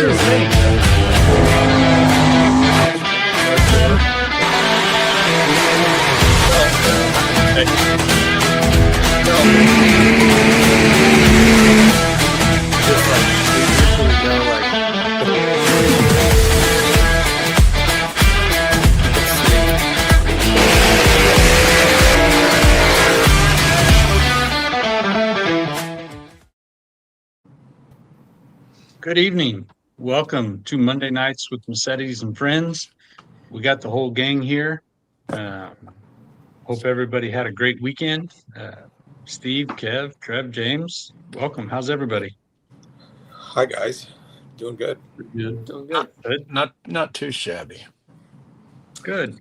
Good evening. Welcome to Monday Nights with Massetti's and Friends. We got the whole gang here. Hope everybody had a great weekend. Steve, Kev, Trev, James, welcome. How's everybody? Hi, guys. Doing good. Good. Doing good. Not too shabby. Good.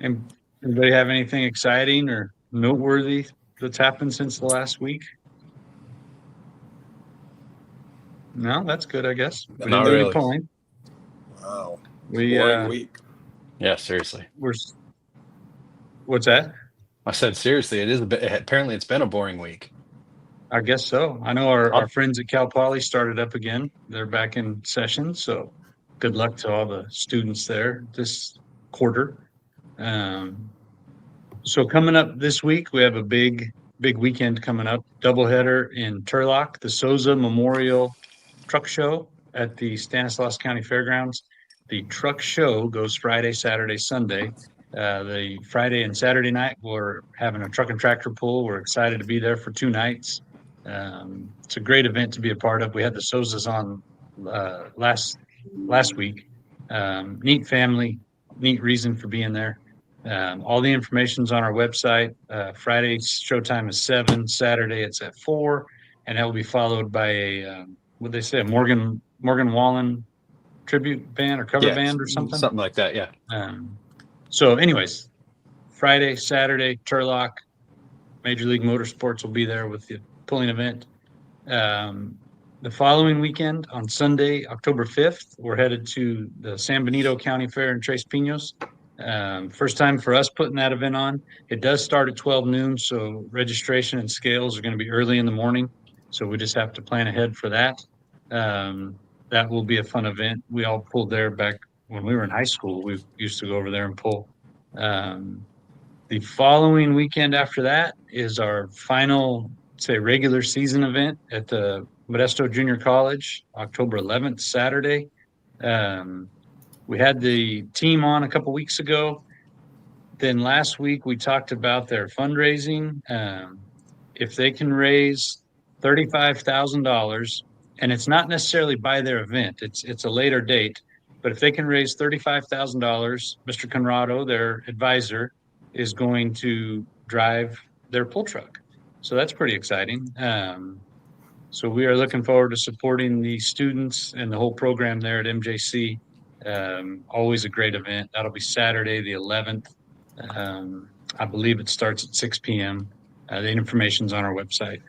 And anybody have anything exciting or noteworthy that's happened since the last week? No, that's good, I guess. We Not didn't do any really. polling. Wow. Boring week. Yeah, seriously. What's that? I said seriously. It is a bit. Apparently, it's been a boring week. I guess so. I know our friends at Cal Poly started up again. They're back in session, so good luck to all the students there this quarter. So coming up this week, we have a big weekend coming up. Doubleheader in Turlock, the Souza Memorial Truck Show at the Stanislaus County Fairgrounds. The truck show goes Friday, Saturday, Sunday. The Friday and Saturday night, we're having a truck and tractor pull. We're excited to be there for 2 nights. It's a great event to be a part of. We had the Souzas on last week. Neat family, neat reason for being there. All the information's on our website. Friday's showtime is 7, Saturday it's at 4, and that will be followed by a Morgan Wallen tribute band or cover band or something. Something like that, yeah. So anyways, Friday, Saturday, Turlock, Major League Motorsports will be there with the pulling event. The following weekend, on Sunday, October 5th, we're headed to the San Benito County Fair in Tres Pinos. First time for us putting that event on. It does start at 12 noon, so registration and scales are going to be early in the morning. So we just have to plan ahead for that. That will be a fun event. We all pulled there back when we were in high school. We used to go over there and pull. The following weekend after that is our final, regular season event at the Modesto Junior College, October 11th, Saturday. We had the team on a couple weeks ago. Then last week we talked about their fundraising. If they can raise $35,000, and it's not necessarily by their event, it's a later date, but if they can raise $35,000, Mr. Conrado, their advisor, is going to drive their pull truck. So that's pretty exciting. So we are looking forward to supporting the students and the whole program there at MJC. Always a great event. That'll be Saturday the 11th. I believe it starts at 6 p.m. The information's on our website.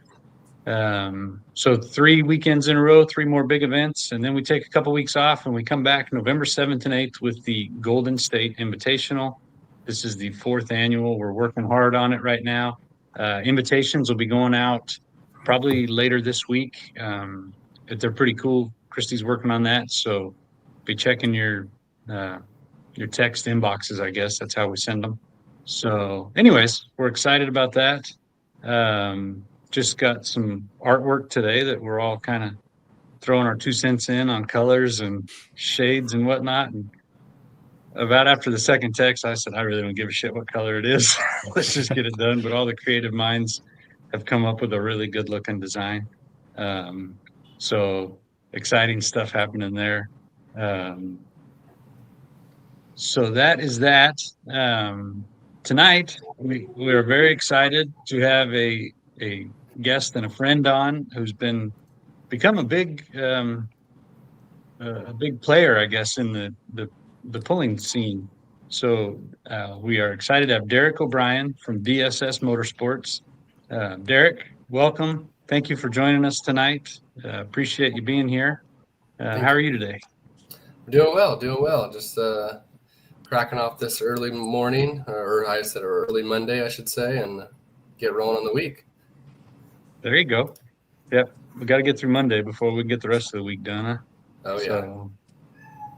So 3 weekends in a row, 3 more big events, and then we take a couple weeks off and we come back November 7th and 8th with the Golden State Invitational. This is the 4th annual. We're working hard on it right now. Invitations will be going out probably later this week. They're pretty cool. Christy's working on that, so be checking your text inboxes, I guess. That's how we send them. So anyways, we're excited about that. Just got some artwork today that we're all kind of throwing our 2 cents in on colors and shades and whatnot. And about after the second text, I said, I really don't give a shit what color it is. Let's just get it done. But all the creative minds have come up with a really good looking design. So exciting stuff happening there. So that is that. Tonight, we are very excited to have a guest and a friend on who's become a big player, I guess, in the pulling scene. So we are excited to have Derek O'Brien from DSS Motorsports. Derek, welcome. Thank you for joining us tonight. Appreciate you being here. How are you today? Doing well. Just cracking off this early morning, or early Monday, I should say, and get rolling on the week. There you go. Yep. We got to get through Monday before we get the rest of the week done, huh? Oh yeah.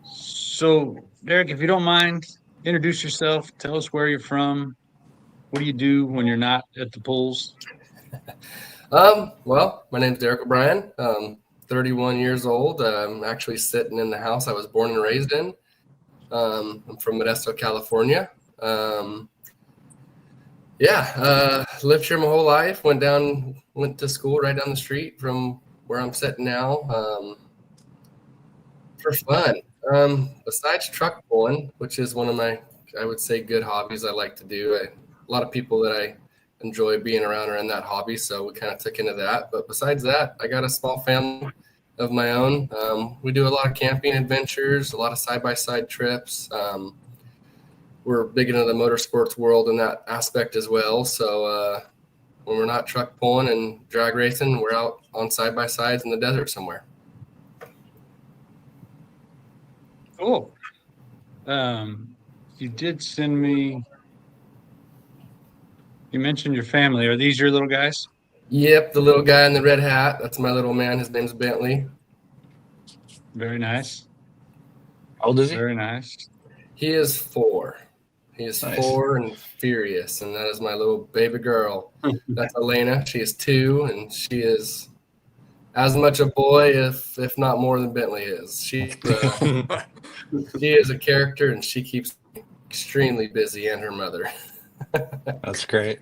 So Derek, if you don't mind, introduce yourself. Tell us where you're from. What do you do when you're not at the pools? Well, my name's Derek O'Brien. 31 years old. I'm actually sitting in the house I was born and raised in. I'm from Modesto, California. Lived here my whole life. Went to school right down the street from where I'm sitting now. For fun. Besides truck pulling, which is one of my, I would say, good hobbies I like to do. A lot of people that I enjoy being around are in that hobby, so we kind of took into that. But besides that, I got a small family of my own. We do a lot of camping adventures, a lot of side-by-side trips. We're big into the motorsports world in that aspect as well. So when we're not truck pulling and drag racing, we're out on side-by-sides in the desert somewhere. Cool. You did send me. You mentioned your family. Are these your little guys? Yep, the little guy in the red hat. That's my little man. His name's Bentley. Very nice. How old is he? Very nice. He is 4. He is Nice. 4 and furious, and that is my little baby girl. That's Elena. She is 2, and she is as much a boy, if not more than Bentley is. She is a character, and she keeps me extremely busy, and her mother. That's great.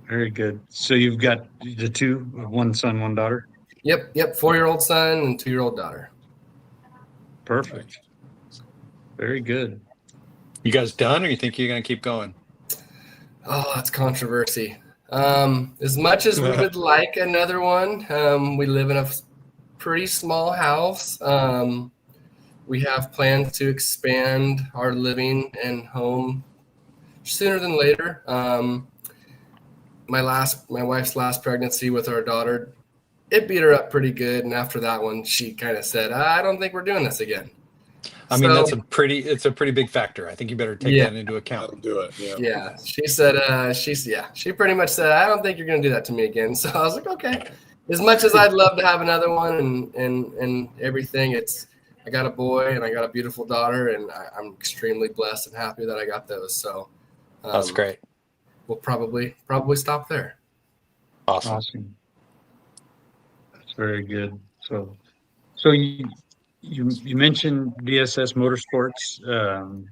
Very good. So you've got the two, one son, one daughter. Yep. 4-year-old son and 2-year-old daughter. Perfect. Very good. You guys done, or you think you're going to keep going? Oh, that's controversy. As much as we would like another one, we live in a pretty small house. We have plans to expand our living and home sooner than later. My wife's last pregnancy with our daughter, it beat her up pretty good. And after that one, she kind of said, I don't think we're doing this again. I mean, it's a pretty big factor. I think you better take that into account. That'll do it. Yeah. Yeah, she said, she pretty much said, I don't think you're going to do that to me again. So I was like, okay. As much as I'd love to have another one and everything, I got a boy and I got a beautiful daughter, and I'm extremely blessed and happy that I got those. So That's great. We'll probably stop there. Awesome. That's very good. So you mentioned DSS Motorsports.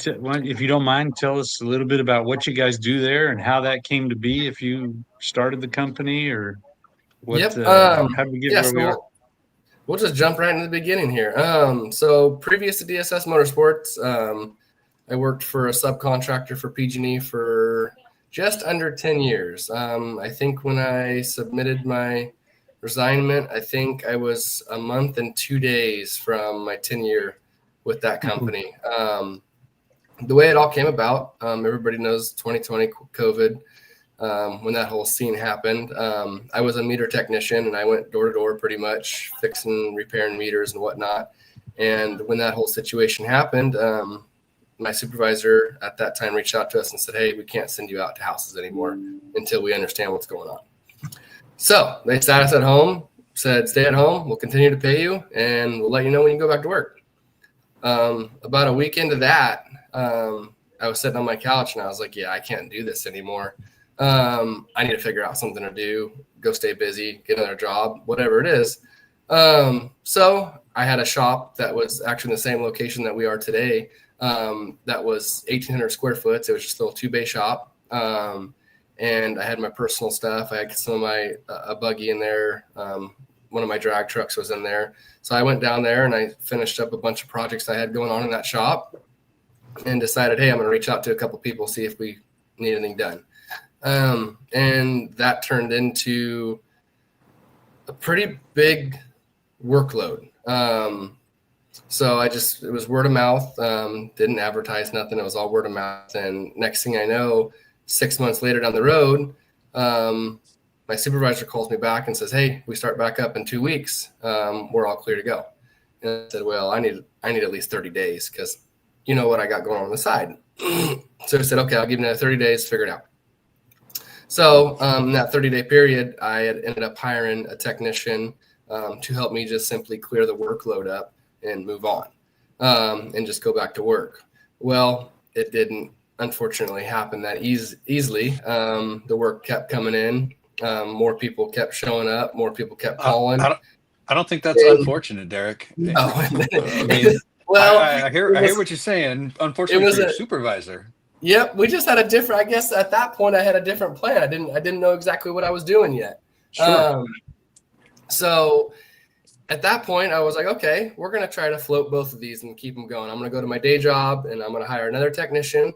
If you don't mind, tell us a little bit about what you guys do there and how that came to be. If you started the company or what? Yep. How did we get where we are? We'll just jump right into the beginning here. So previous to DSS Motorsports, I worked for a subcontractor for PG&E for just under 10 years. I think when I submitted my resignment, I think I was a month and 2 days from my tenure with that company. The way it all came about, everybody knows 2020 COVID, when that whole scene happened. I was a meter technician, and I went door to door pretty much fixing, repairing meters and whatnot. And when that whole situation happened, my supervisor at that time reached out to us and said, hey, we can't send you out to houses anymore until we understand what's going on. So they sat us at home, said, stay at home, we'll continue to pay you, and we'll let you know when you go back to work. About a week into that, I was sitting on my couch and I was like, yeah, I can't do this anymore. I need to figure out something to do, go stay busy, get another job, whatever it is. So I had a shop that was actually in the same location that we are today. That was 1,800 square foot. So it was just a little 2-bay shop. And I had my personal stuff. I had some of my, a buggy in there. One of my drag trucks was in there. So I went down there and I finished up a bunch of projects I had going on in that shop and decided, hey, I'm going to reach out to a couple people, see if we need anything done. And that turned into a pretty big workload. So it was word of mouth, didn't advertise nothing. It was all word of mouth. And next thing I know, 6 months later down the road, my supervisor calls me back and says, hey, we start back up in 2 weeks. We're all clear to go. And I said, well, I need at least 30 days because you know what I got going on the side. So I said, okay, I'll give you another 30 days to figure it out. So in that 30-day period, I had ended up hiring a technician to help me just simply clear the workload up and move on, and just go back to work. Well, it didn't unfortunately happen that easily. The work kept coming in. More people kept showing up. More people kept calling. I don't think that's unfortunate, Derek. No. I mean, well, I hear what you're saying. Unfortunately, for your supervisor. Yep, we just had a different. I guess at that point, I had a different plan. I didn't know exactly what I was doing yet. Sure. So at that point, I was like, okay, we're gonna try to float both of these and keep them going. I'm gonna go to my day job and I'm gonna hire another technician.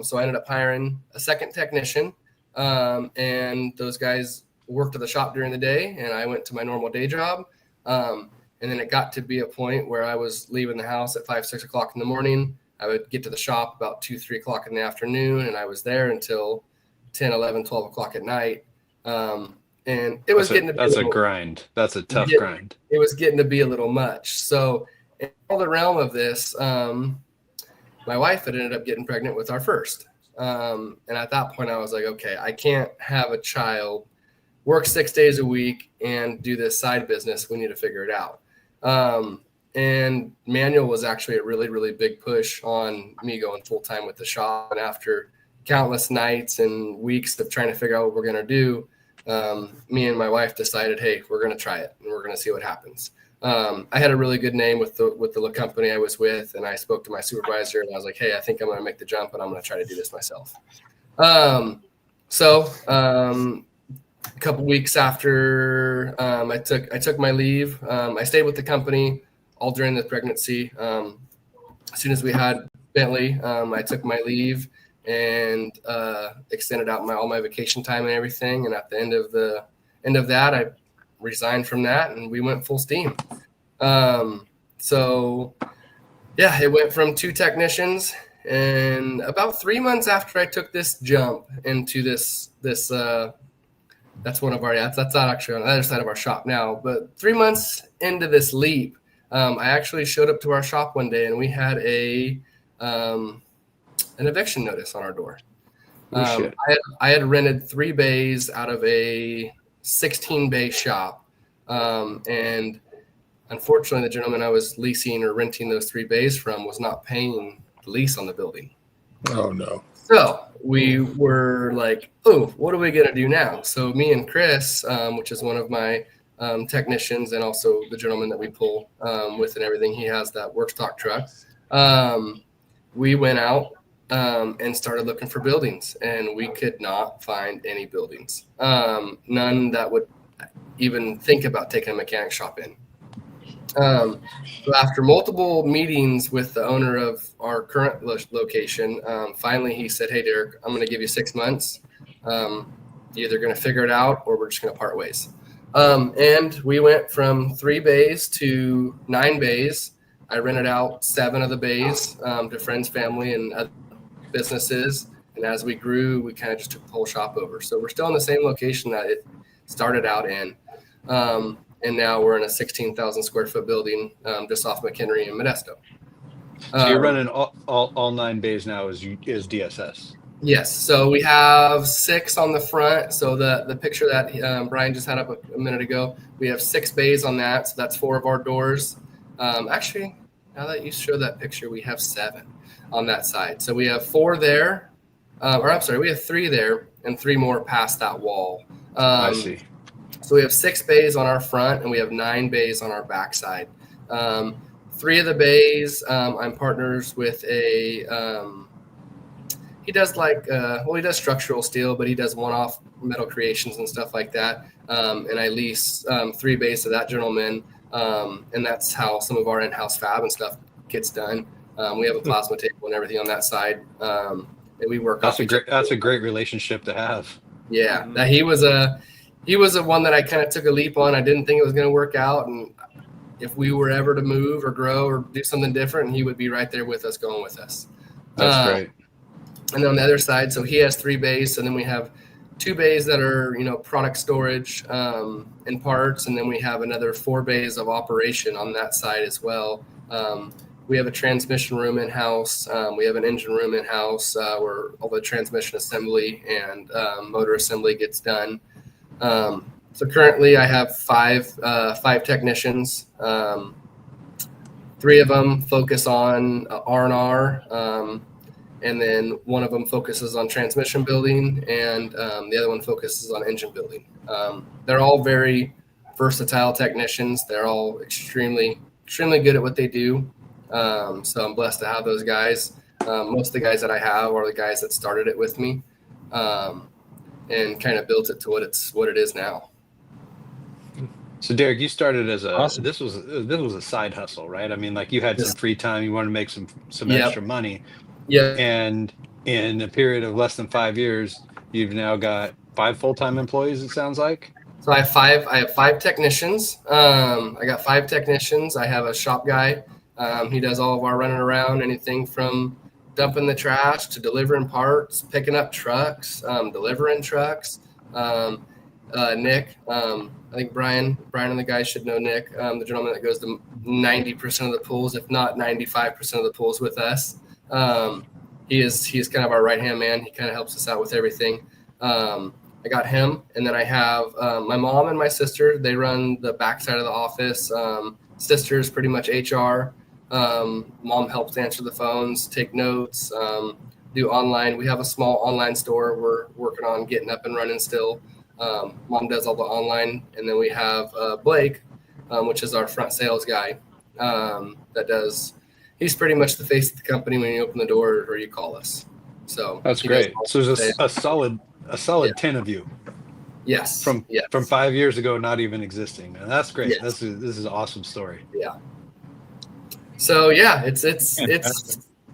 So I ended up hiring a second technician, and those guys worked at the shop during the day, and I went to my normal day job. And then it got to be a point where I was leaving the house at 5, 6 o'clock in the morning. I would get to the shop about 2, 3 o'clock in the afternoon, and I was there until 10, 11, 12 o'clock at night. And it was that's a grind. That's a tough grind. It was getting to be a little much. So in all the realm of this, my wife had ended up getting pregnant with our first. And at that point I was like, okay, I can't have a child work 6 days a week and do this side business. We need to figure it out. And manual was actually a really, really big push on me going full time with the shop. And after countless nights and weeks of trying to figure out what we're going to do, me and my wife decided, hey, we're going to try it and we're going to see what happens. I had a really good name with the company I was with, and I spoke to my supervisor and I was like, hey, I think I'm going to make the jump and I'm going to try to do this myself. So a couple weeks after I took my leave, I stayed with the company all during the pregnancy. As soon as we had Bentley, I took my leave and extended out all my vacation time and everything. And at the end of that, I resigned from that and we went full steam. So yeah, it went from 2 technicians, and about 3 months after I took this jump into this that's not actually on the other side of our shop now, but 3 months into this leap, I actually showed up to our shop one day and we had an eviction notice on our door. I had rented 3 bays out of a 16 bay shop. And unfortunately, the gentleman I was leasing or renting those 3 bays from was not paying the lease on the building. Oh, no. So we were like, oh, what are we going to do now? So me and Chris, which is one of my technicians and also the gentleman that we pull with and everything, he has that work stock truck. We went out and started looking for buildings, and we could not find any buildings. None that would even think about taking a mechanic shop in. So after multiple meetings with the owner of our current location, finally he said, hey, Derek, I'm going to give you 6 months. You're either going to figure it out or we're just going to part ways. And we went from 3 bays to 9 bays. I rented out 7 of the bays to friends, family, and other businesses. And as we grew, we kind of just took the whole shop over. So we're still in the same location that it started out in. And now we're in a 16,000 square foot building just off McHenry and Modesto. So you're running all 9 bays now is DSS. Yes. So we have 6 on the front. So the picture that Brian just had up a minute ago, we have 6 bays on that. So that's 4 of our doors. Actually, now that you show that picture, we have 7 on that side. So we have 4 there. We have 3 there and 3 more past that wall. I see. So we have 6 bays on our front and we have 9 bays on our backside. 3 of the bays, I'm partners with he does he does structural steel, but he does one-off metal creations and stuff like that. And I lease 3 bays to that gentleman. And that's how some of our in-house fab and stuff gets done. We have a plasma table and everything on that side. And we work. That's a great relationship to have. Yeah. That he was the one that I kind of took a leap on. I didn't think it was going to work out. And if we were ever to move or grow or do something different, he would be right there with us, going with us. That's great. And then on the other side, so he has 3 bays. And then we have 2 bays that are, product storage and parts. And then we have another 4 bays of operation on that side as well. We have a transmission room in-house. We have an engine room in-house where all the transmission assembly and motor assembly gets done. So currently I have five technicians. 3 of them focus on R&R, and then one of them focuses on transmission building, and the other one focuses on engine building. They're all very versatile technicians. They're all extremely good at what they do. So I'm blessed to have those guys. Most of the guys that I have are the guys that started it with me, and kind of built it to what it is now. So Derek, you started as Awesome. this was a side hustle, right? I mean, like you had some free time, you wanted to make some Yep. extra money. Yeah. And in a period of less than 5 years, you've now got 5 full-time employees, it sounds like. So I have 5 technicians. I got 5 technicians. I have a shop guy. He does all of our running around, anything from dumping the trash to delivering parts, picking up trucks, delivering trucks. Nick, I think Brian and the guys should know Nick, the gentleman that goes to 90% of the pools, if not 95% of the pools with us. He's kind of our right-hand man. He kind of helps us out with everything. I got him, and then I have my mom and my sister. They run the backside of the office. Sister's pretty much HR. Mom helps answer the phones, take notes, do online. We have a small online store we're working on getting up and running still. Mom does all the online, and then we have Blake, which is our front sales guy. He's pretty much the face of the company when you open the door or you call us. So that's great. So there's a solid 10 of you. Yes. From 5 years ago, not even existing. Man, that's great. Yes. This is an awesome story. Yeah. So yeah, it's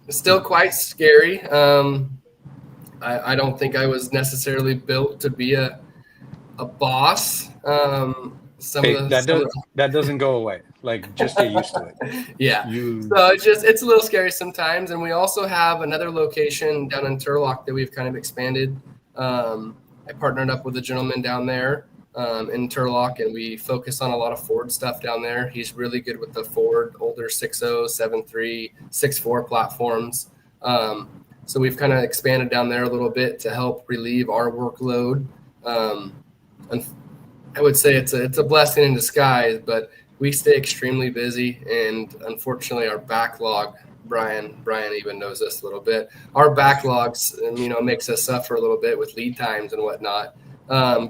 still quite scary. I don't think I was necessarily built to be a boss. That doesn't go away. Like, just get used to it. Yeah. So it's a little scary sometimes. And we also have another location down in Turlock that we've kind of expanded. I partnered up with a gentleman down there in Turlock, and we focus on a lot of Ford stuff down there. He's really good with the Ford older 6.0, 7.3, 6.4 platforms. So we've kind of expanded down there a little bit to help relieve our workload. And I would say it's a blessing in disguise, but we stay extremely busy, and unfortunately our backlog, Brian even knows this a little bit. Our backlogs, makes us suffer a little bit with lead times and whatnot,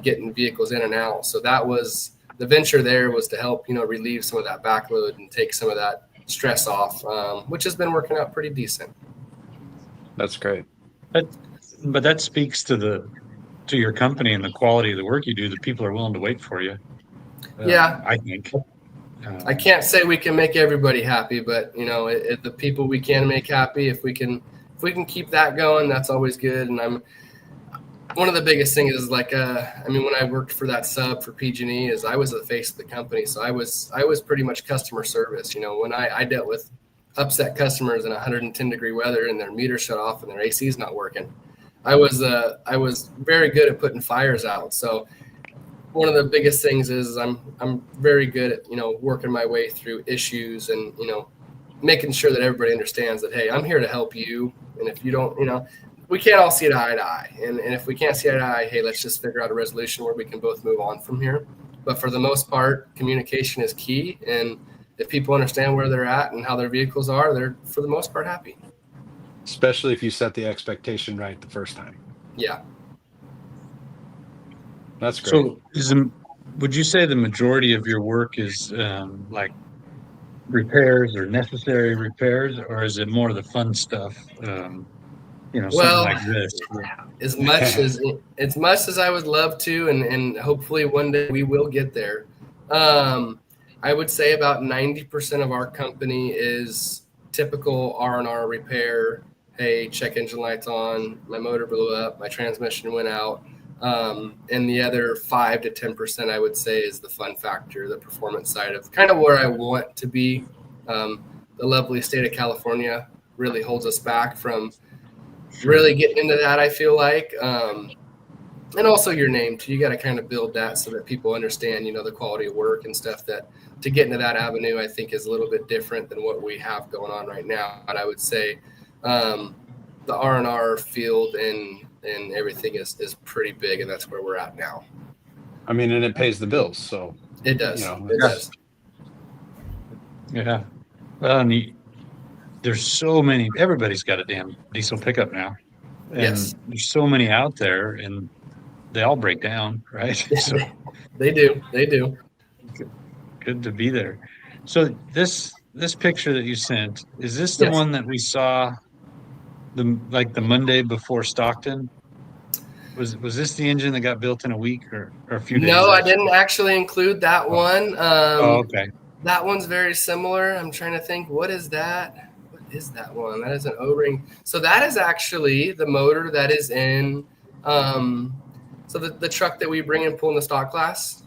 getting vehicles in and out. So that was the venture there, was to help, relieve some of that backload and take some of that stress off, which has been working out pretty decent. That's great. But that speaks to your company and the quality of the work you do. The people are willing to wait for you. Yeah, I think. I can't say we can make everybody happy, but the people we can make happy, if we can keep that going, that's always good. And one of the biggest things is when I worked for that sub for PG&E, is I was the face of the company, so I was pretty much customer service. When I dealt with upset customers in 110-degree weather and their meter shut off and their AC is not working, I was very good at putting fires out. So one of the biggest things is I'm very good at, working my way through issues and, making sure that everybody understands that, hey, I'm here to help you. And if you don't, we can't all see eye to eye. And if we can't see eye to eye, hey, let's just figure out a resolution where we can both move on from here. But for the most part, communication is key. And if people understand where they're at and how their vehicles are, they're for the most part happy. Especially if you set the expectation right the first time. Yeah. That's great. So would you say the majority of your work is like repairs or necessary repairs, or is it more of the fun stuff? Something like this. As much as I would love to, and hopefully one day we will get there. I would say about 90% of our company is typical R&R repair. Hey, check engine lights on, my motor blew up, my transmission went out. And the other 5 to 10% I would say is the fun factor, the performance side of kind of where I want to be. The lovely state of California really holds us back from really getting into that, I feel like. And also your name too. You got to kind of build that so that people understand, the quality of work and stuff. That to get into that avenue, I think is a little bit different than what we have going on right now. But I would say the R&R field and everything is pretty big, and that's where we're at now. I mean, and it pays the bills. So It does. You know, It does. Yeah. Well, and there's so many. Everybody's got a damn diesel pickup now, and Yes. there's so many out there, and they all break down, right? So They do. They do. good to be there. So this picture that you sent, is this the Yes. one that we saw the Monday before Stockton? Was this the engine that got built in a week or a few days? No, I actually? didn't actually include that one. Oh, okay. That one's very similar. I'm trying to think, what is that? What is that one? That is an O-ring. So that is actually the motor that is in so the truck that we bring and pull in the stock class.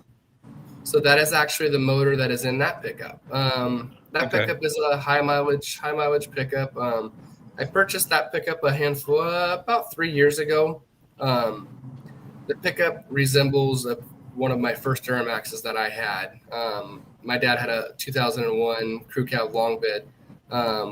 So that is actually the motor that is in that pickup. That Okay. pickup is a high mileage pickup. I purchased that pickup a handful about 3 years ago. The pickup resembles one of my first Duramaxes that I had. My dad had a 2001 crew cab long bed,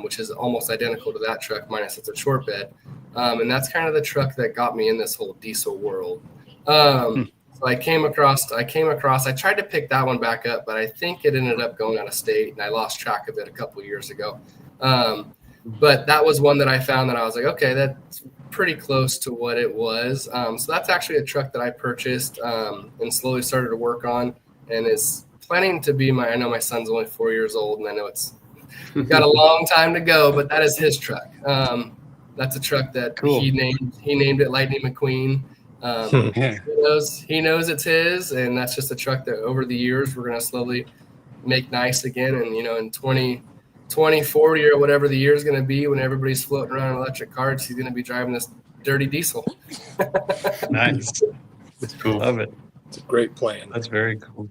which is almost identical to that truck, minus it's a short bed. And that's kind of the truck that got me in this whole diesel world. So I came across, I tried to pick that one back up, but I think it ended up going out of state and I lost track of it a couple of years ago. But that was one that I found that I was like, okay, that's pretty close to what it was. So that's actually a truck that I purchased and slowly started to work on and is planning to be I know my son's only 4 years old and I know it's got a long time to go, but that is his truck. That's a truck that Cool. he named it Lightning McQueen. Yeah. He knows it's his, and that's just a truck that over the years we're going to slowly make nice again. And, in 2040 or whatever the year is going to be when everybody's floating around in electric cars, he's going to be driving this dirty diesel. Nice. It's cool. Love it. It's a great plan. That's very cool.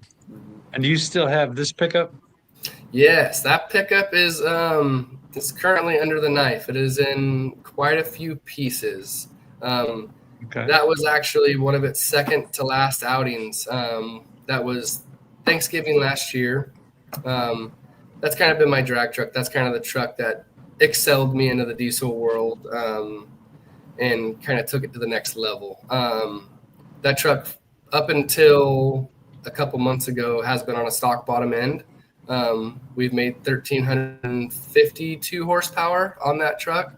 And do you still have this pickup? Yes, that pickup is it's currently under the knife. It is in quite a few pieces. Okay. That was actually one of its second to last outings. That was Thanksgiving last year. That's kind of been my drag truck. That's kind of the truck that excelled me into the diesel world and kind of took it to the next level. That truck, up until a couple months ago, has been on a stock bottom end. We've made 1,352 horsepower on that truck.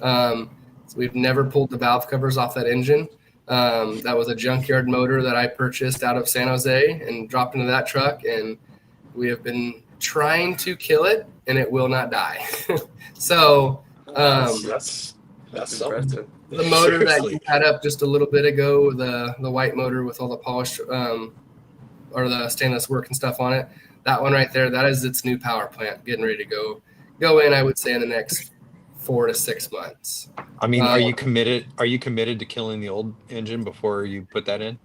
So we've never pulled the valve covers off that engine. That was a junkyard motor that I purchased out of San Jose and dropped into that truck. And we have been trying to kill it, and it will not die. So That's Impressive. the motor that Seriously. you had up just a little bit ago, the white motor with all the polished or the stainless work and stuff on it, that one right there, that is its new power plant getting ready to go in, I would say, in the next 4 to 6 months. I mean, are you committed to killing the old engine before you put that in?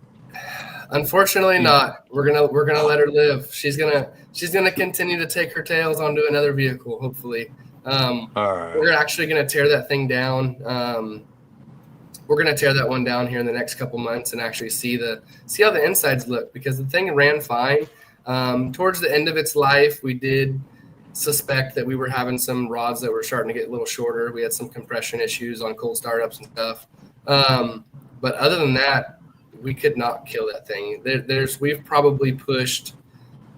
Unfortunately not. We're gonna let her live. She's gonna continue to take her tails onto another vehicle, hopefully. All right. We're actually gonna tear that thing down. We're gonna tear that one down here in the next couple months and actually see how the insides look, because the thing ran fine. Towards the end of its life, we did suspect that we were having some rods that were starting to get a little shorter. We had some compression issues on cold startups and stuff. But other than that, we could not kill that thing. We've probably pushed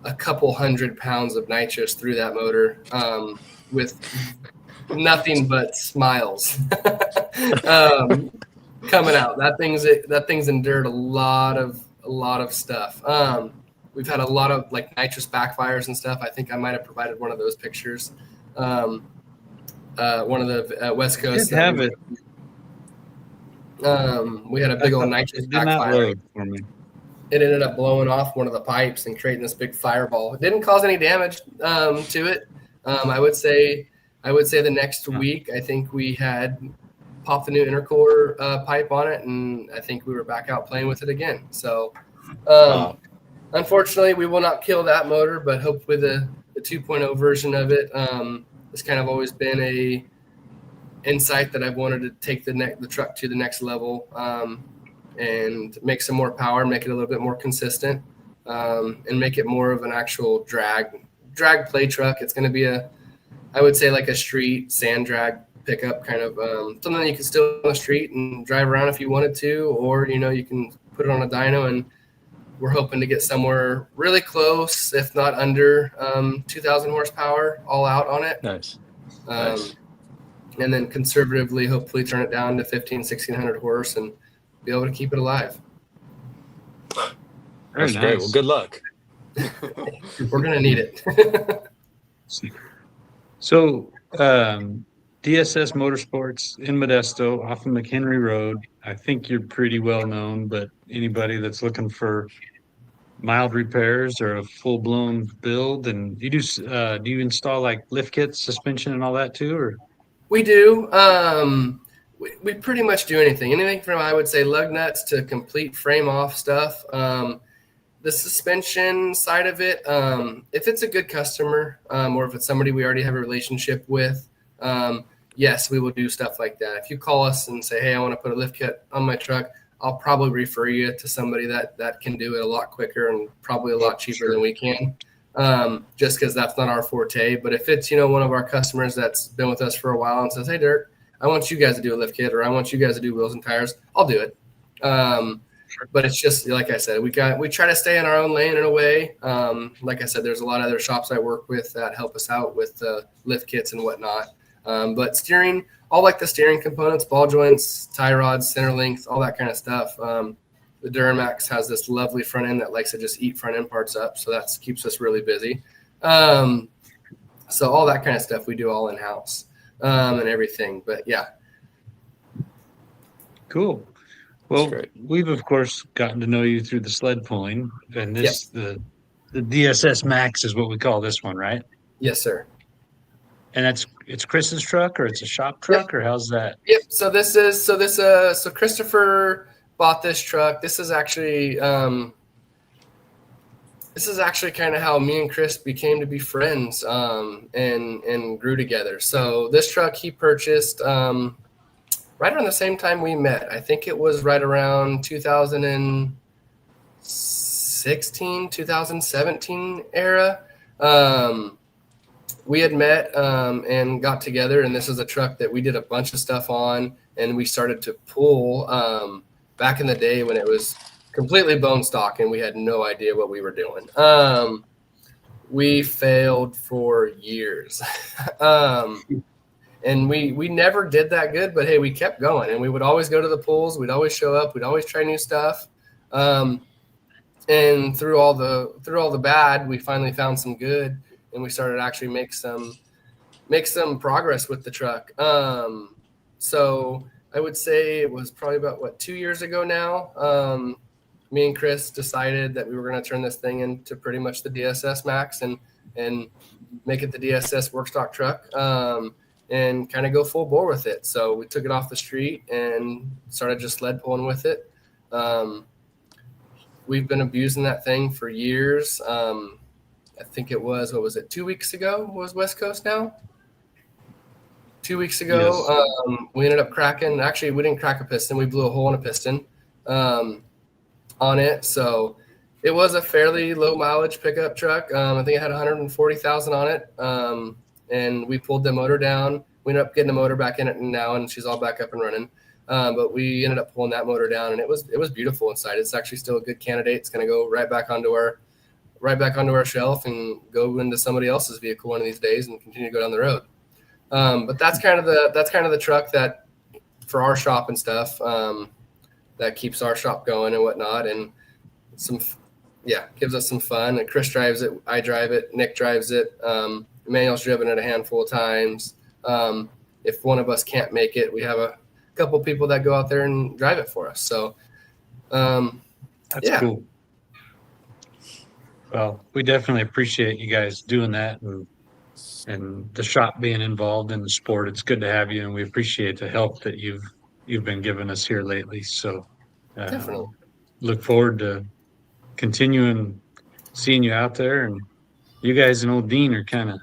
a couple 100 pounds of nitrous through that motor with nothing but smiles coming out. That thing's endured a lot of stuff. We've had a lot of like nitrous backfires and stuff. I think I might have provided one of those pictures. One of the West Coast. Did have it. We had a big old nitrous It did not backfire. load for me. It ended up blowing off one of the pipes and creating this big fireball. It didn't cause any damage to it. I would say the next week, I think we had popped the new intercooler pipe on it, and I think we were back out playing with it again. So, unfortunately, we will not kill that motor, but hopefully the 2.0 version of it has kind of always been a insight that I've wanted to take the truck to the next level and make some more power, make it a little bit more consistent, and make it more of an actual drag play truck. It's going to be I would say like a street sand drag pickup, kind of something that you can still on the street and drive around if you wanted to, or you can put it on a dyno and we're hoping to get somewhere really close, if not under 2,000 horsepower, all out on it. Nice. Um, And then conservatively, hopefully turn it down to 1,1600 horse and be able to keep it alive. Very That's great. Well, good luck. We're going to need it. So, DSS Motorsports in Modesto off of McHenry Road. I think you're pretty well known, but anybody that's looking for mild repairs or a full blown build, and you do you install like lift kits, suspension, and all that too, or? We do. We pretty much do anything from, I would say, lug nuts to complete frame off stuff. The suspension side of it, if it's a good customer or if it's somebody we already have a relationship with, yes, we will do stuff like that. If you call us and say, hey, I want to put a lift kit on my truck, I'll probably refer you to somebody that can do it a lot quicker and probably a lot cheaper than we can, just because that's not our forte. But if it's, one of our customers that's been with us for a while and says, hey, Derek, I want you guys to do a lift kit, or I want you guys to do wheels and tires, I'll do it. But it's just, like I said, we try to stay in our own lane in a way. Like I said, there's a lot of other shops I work with that help us out with lift kits and whatnot. But steering, all like the steering components, ball joints, tie rods, center length, all that kind of stuff. The Duramax has this lovely front end that likes to just eat front end parts up. So that keeps us really busy. So all that kind of stuff we do all in house and everything. But yeah. Cool. Well, great. we've of course gotten to know you through the sled pulling, and this the DSS Max is what we call this one, right? Yes, sir. And it's Chris's truck, or it's a shop truck, or how's that? Yep. So Christopher bought this truck. This is actually kind of how me and Chris became to be friends and grew together. So this truck he purchased right around the same time we met. I think it was right around 2016, 2017 era. We had met and got together, and this is a truck that we did a bunch of stuff on, and we started to pull back in the day when it was completely bone stock and we had no idea what we were doing. We failed for years. And we never did that good, but hey, we kept going, and we would always go to the pools. We'd always show up. We'd always try new stuff. And through all the bad, we finally found some good, and we started to actually make some progress with the truck. So I would say it was probably about 2 years ago now. Me and Chris decided that we were going to turn this thing into pretty much the DSS Max and make it the DSS work stock truck. And kind of go full bore with it. So we took it off the street and started just sled pulling with it. We've been abusing that thing for years. I think it was, 2 weeks ago was West Coast now? 2 weeks ago, yes. We ended up cracking. Actually, we didn't crack a piston. We blew a hole in a piston on it. So it was a fairly low mileage pickup truck. I think it had 140,000 on it. And we pulled the motor down. We ended up getting the motor back in it now, and she's all back up and running. But we ended up pulling that motor down, and it was beautiful inside. It's actually still a good candidate. It's going to go right back onto our shelf and go into somebody else's vehicle one of these days and continue to go down the road. But that's kind of the truck that for our shop and stuff that keeps our shop going and whatnot, and gives us some fun. And Chris drives it, I drive it, Nick drives it. Emmanuel's driven it a handful of times. If one of us can't make it, we have a couple people that go out there and drive it for us. So that's cool. Well, we definitely appreciate you guys doing that and the shop being involved in the sport. It's good to have you, and we appreciate the help that you've been giving us here lately. So definitely look forward to continuing seeing you out there. And you guys and old Dean are kind of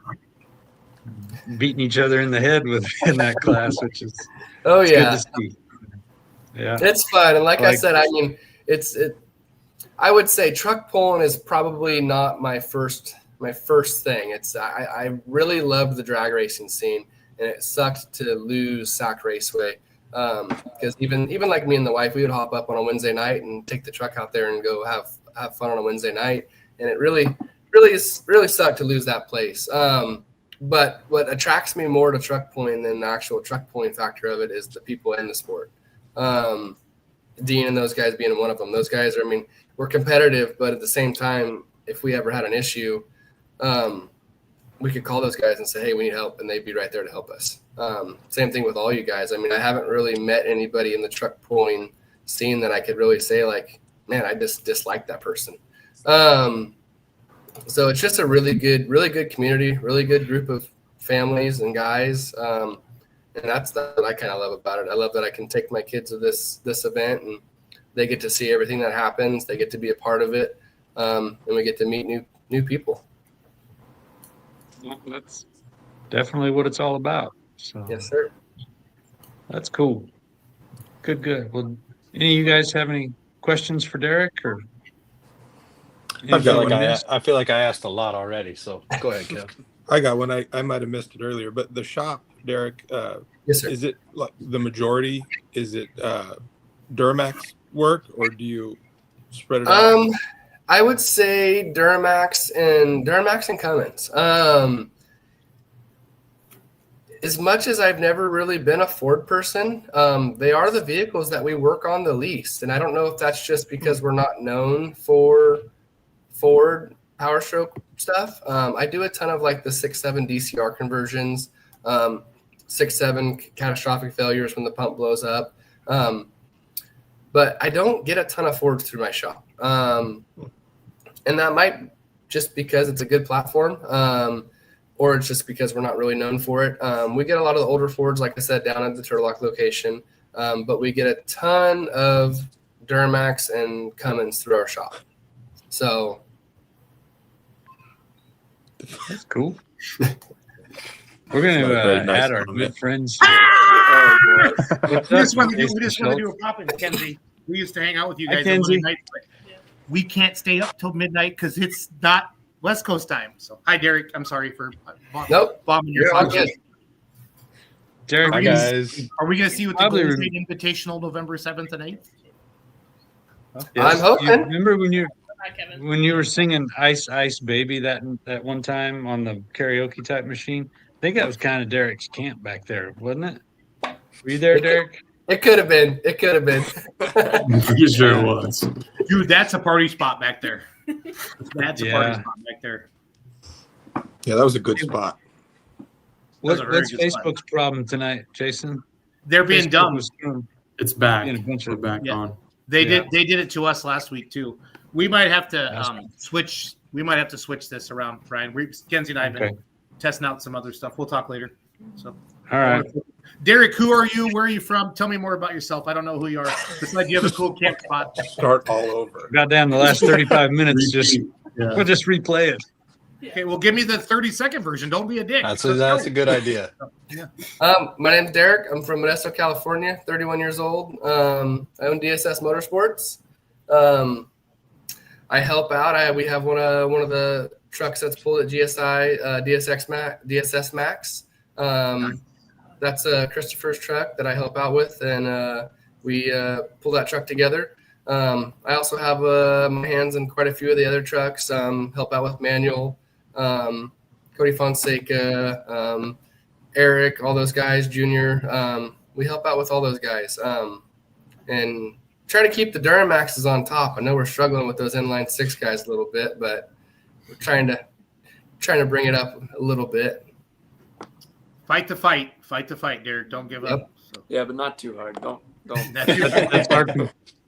beating each other in the head in that class, which is good to see. Yeah, it's fun. And like I said, I mean, I would say truck pulling is probably not my first thing. I really loved the drag racing scene, and it sucked to lose Sac Raceway because even like me and the wife, we would hop up on a Wednesday night and take the truck out there and go have have fun on a Wednesday night. And it really sucked to lose that place. But what attracts me more to truck pulling than the actual truck pulling factor of it is the people in the sport. Dean and those guys being one of them. Those guys are, I mean, we're competitive, but at the same time, if we ever had an issue, we could call those guys and say, hey, we need help, and they'd be right there to help us. Same thing with all you guys. I mean, I haven't really met anybody in the truck pulling scene that I could really say, like, man, I just dislike that person. So it's just a really good community, really good group of families and guys. And that's what I kind of love about it. I love that I can take my kids to this event and they get to see everything that happens. They get to be a part of it. And we get to meet new people. Well, that's definitely what it's all about. So Yes, sir. that's cool. Good. Well, any of you guys have any questions for Derek or? I've got anything one. missed? I feel like I asked a lot already, so go ahead, Kev. I got one. I might have missed it earlier, but the shop, Derek, Yes, sir. is it like the majority? Is it Duramax work, or do you spread it out? I would say Duramax and Cummins. As much as I've never really been a Ford person, they are the vehicles that we work on the least. And I don't know if that's just because we're not known for Ford Power Stroke stuff. I do a ton of like the 6.7 DCR conversions, 6.7 catastrophic failures when the pump blows up. But I don't get a ton of Fords through my shop. And that might just because it's a good platform, or it's just because we're not really known for it. We get a lot of the older Fords, like I said, down at the Turlock location, but we get a ton of Duramax and Cummins through our shop. So That's cool. We're going Not a very to nice add our comment. good friends. We What's just up, want to do Jason a Schultz? pop in, Kenzie. We used to hang out with you Hi, guys on Monday Kenzie. night. But we can't stay up till midnight because it's not West Coast time. So, hi, Derek. I'm sorry for Nope. bombing your You're all content. good. Derek, Hi, we gonna- guys. Are we going to see you at the Probably Golden State Invitational November 7th and 8th? I'm hoping. You remember when you Hi, Kevin. when you were singing "Ice Ice Baby" that one time on the karaoke type machine? I think that was kind of Derek's camp back there, wasn't it? Were you there, Derek? It could have been. It could have been. I'm pretty sure it was. Dude, that's a party spot back there. That's a party Yeah. spot back there. Yeah, that was a good spot. was a very What's good spot. Facebook's problem tonight, Jason? They're being Facebook dumb. was doing- It's back. being a bunch We're of- back Yeah. on. They Yeah. did it to us last week too. We might have to That's- switch. We might have to switch this around, Brian. Kenzie and I have been Okay. testing out some other stuff. We'll talk later. So, All right. Derek, who are you? Where are you from? Tell me more about yourself. I don't know who you are. Besides, you have a cool camp spot. Start all over. Got down the last 35 minutes. Just Yeah. we'll just replay it. Okay, well, give me the 30-second version. Don't be a dick. That's Let's a go. good idea. My name's Derek. I'm from Modesto, California. 31 years old. I own DSS Motorsports. I help out. We have one of the trucks that's pulled at GSI, DSS Max. That's Christopher's truck that I help out with, and we pull that truck together. I also have my hands in quite a few of the other trucks. Help out with manual, Cody Fonseca, Eric, all those guys, Junior. We help out with all those guys, and try to keep the Duramaxes on top. I know we're struggling with those inline six guys a little bit, but we're trying to bring it up a little bit. Fight the fight. Fight the fight, Derek. Don't give up. So, Yeah, but not too hard. Don't. That's our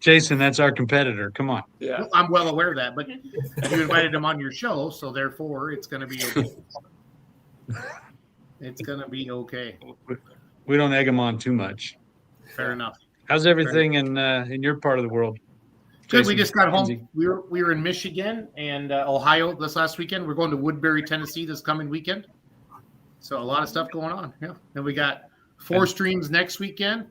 Jason. That's our competitor. Come on. Yeah. I'm well aware of that, but you invited him on your show, so therefore it's going to be okay. It's going to be okay. We don't egg them on too much. Fair enough. How's everything in your part of the world? Good. We Jason, just got home. Kenzie? We were in Michigan and Ohio this last weekend. We're going to Woodbury, Tennessee this coming weekend. So a lot of stuff going on. Yeah. Then we got 4 streams next weekend.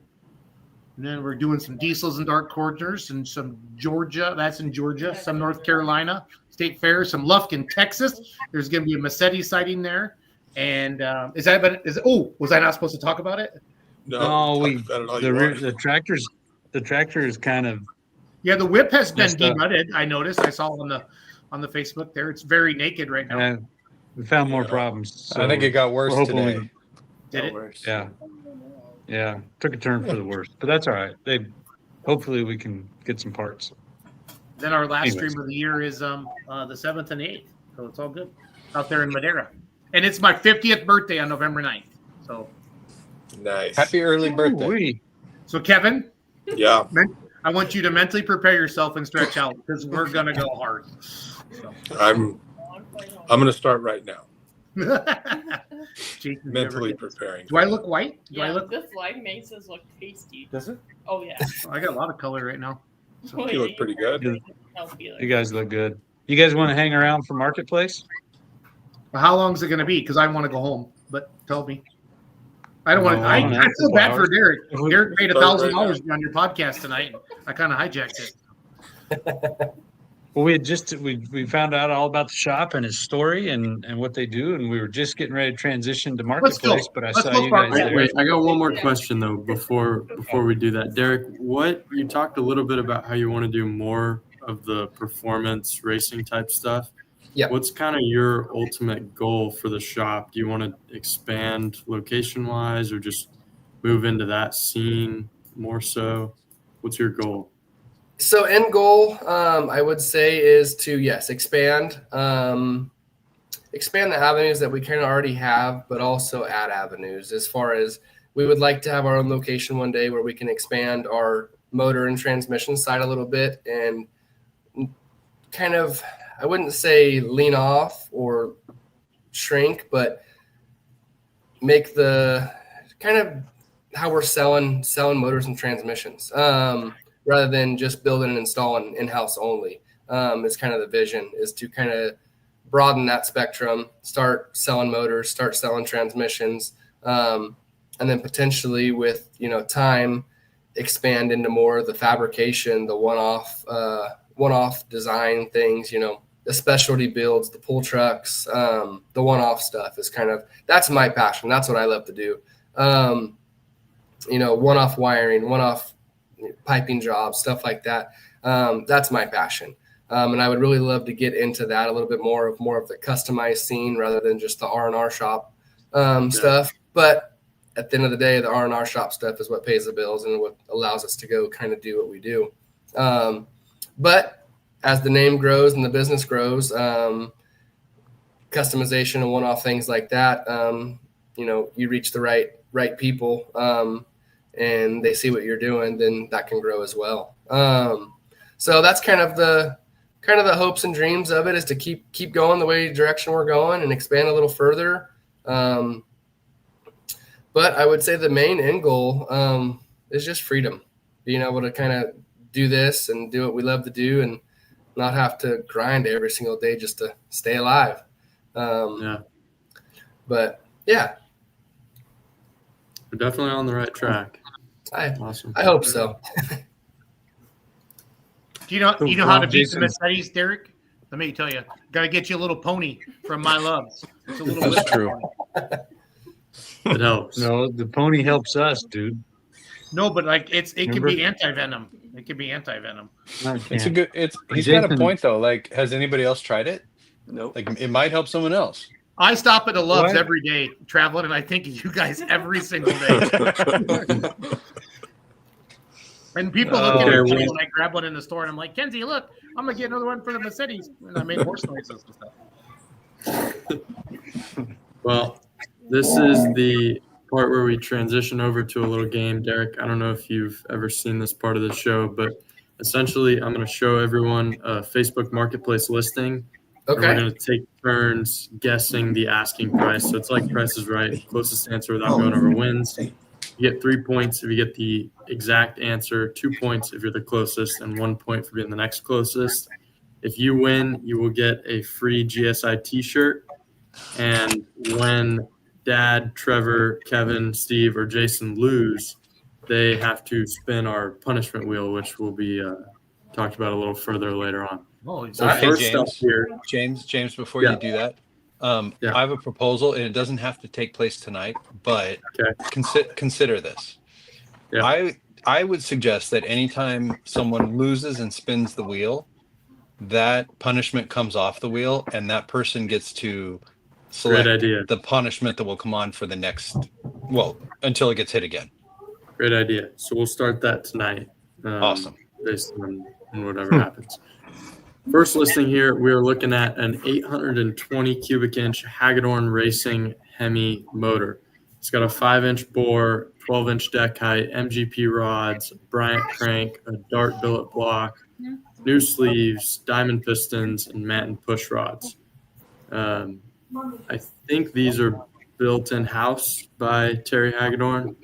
And then we're doing some diesels and dark corners and some Georgia. That's in Georgia. Some North Carolina State Fair. Some Lufkin, Texas. There's going to be a Massetti sighting there. And was I not supposed to talk about it? No, talk about it all you want. the tractor is kind of Yeah, the whip has been Messed up. demudded. I noticed. I saw on the Facebook there. It's very naked right now. And we found more problems. I think it got worse we're hoping today. Did it? Worse. Yeah, took a turn for the worse, but that's all right. Hopefully we can get some parts. Then our last Anyways. stream of the year is the 7th and 8th. So it's all good out there in Madeira. And it's my 50th birthday on November 9th. So Nice. Happy early birthday. Ooh-wee. so Kevin, Yeah. I want you to mentally prepare yourself and stretch out because we're gonna go hard. So. I'm gonna start right now. Jason, Mentally preparing. do I look white? Do I Yeah, look? this flag makes us look tasty. Does it? Oh yeah. I got a lot of color right now. You look pretty good. You guys look good. You guys want to hang around for Marketplace? Well, how long is it gonna be? Because I want to go home. But tell me. I don't want to. No, I no, feel bad for Derek. If we- Derek paid start right $1,000 on your podcast tonight. I kind of hijacked it. Well, we found out all about the shop and his story and what they do, and we were just getting ready to transition to Let's go. Marketplace, but I Let's saw go you guys Marketplace. there. Wait, I got one more question though before we do that. Derek, you talked a little bit about how you want to do more of the performance racing type stuff. Yeah. What's kind of your ultimate goal for the shop? Do you want to expand location wise or just move into that scene more so? What's your goal? So end goal, I would say, is to expand the avenues that we kind of already have, but also add avenues. As far as we would like to have our own location one day where we can expand our motor and transmission side a little bit and kind of, I wouldn't say lean off or shrink, but make the kind of how we're selling motors and transmissions. Rather than just building and installing in-house only. Is kind of the vision, is to kind of broaden that spectrum, start selling motors, start selling transmissions, and then potentially with, time, expand into more of the fabrication, the one-off design things, the specialty builds, the pull trucks, the one-off stuff is kind of, that's my passion. That's what I love to do. One-off wiring, one-off piping jobs, stuff like that. That's my passion. And I would really love to get into that a little bit more of the customized scene rather than just the R&R shop stuff. But at the end of the day, the R&R shop stuff is what pays the bills and what allows us to go kind of do what we do. But as the name grows and the business grows, customization and one-off things like that, you reach the right people, and they see what you're doing, then that can grow as well. So that's kind of the hopes and dreams of it, is to keep going the direction we're going and expand a little further. But I would say the main end goal is just freedom, being able to kind of do this and do what we love to do and not have to grind every single day just to stay alive. But yeah, We're definitely on the right track. Awesome. I hope so. Do you know how to beat the Jason. Massettis, Derek? Let me tell you, got to get you a little pony from My Loves. It's a little That's bit true. It helps. No, the pony helps us, dude. No, but like it can Remember? be anti-venom. It can be anti-venom. It's a good. He's got a Jason- point though. Like, has anybody else tried it? Nope. Like, it might help someone else. I stop at the Loves What? every day traveling, and I think of you guys every single day. And people look at Okay, me well- when I grab one in the store, and I'm like, Kenzie, look, I'm gonna get another one for the Massettis, and I made horse noises and stuff. Well, this is the part where we transition over to a little game. Derek, I don't know if you've ever seen this part of the show, but essentially I'm going to show everyone a Facebook Marketplace listing. And we're Okay. going to take turns guessing the asking price. So it's like Price is Right. Closest answer without going over wins. You get 3 points if you get the exact answer, 2 points if you're the closest, and 1 point for being the next closest. If you win, you will get a free GSI t-shirt. And when Dad, Trevor, Kevin, Steve, or Jason lose, they have to spin our punishment wheel, which will be talked about a little further later on. Oh, So Hey, first James. up here, James, before Yeah. you do that, Yeah. I have a proposal, and it doesn't have to take place tonight, but Okay. consider this. Yeah. I would suggest that anytime someone loses and spins the wheel, that punishment comes off the wheel, and that person gets to select idea. the punishment that will come on for the next, well, until it gets hit again. Great idea. So we'll start that tonight. Awesome. Based on whatever happens. First listing here, we are looking at an 820 cubic inch Hagedorn Racing Hemi motor. It's got a 5-inch bore, 12-inch deck height, MGP rods, Bryant crank, a Dart billet block, new sleeves, diamond pistons, and Manton push rods. I think these are built in-house by Terry Hagedorn.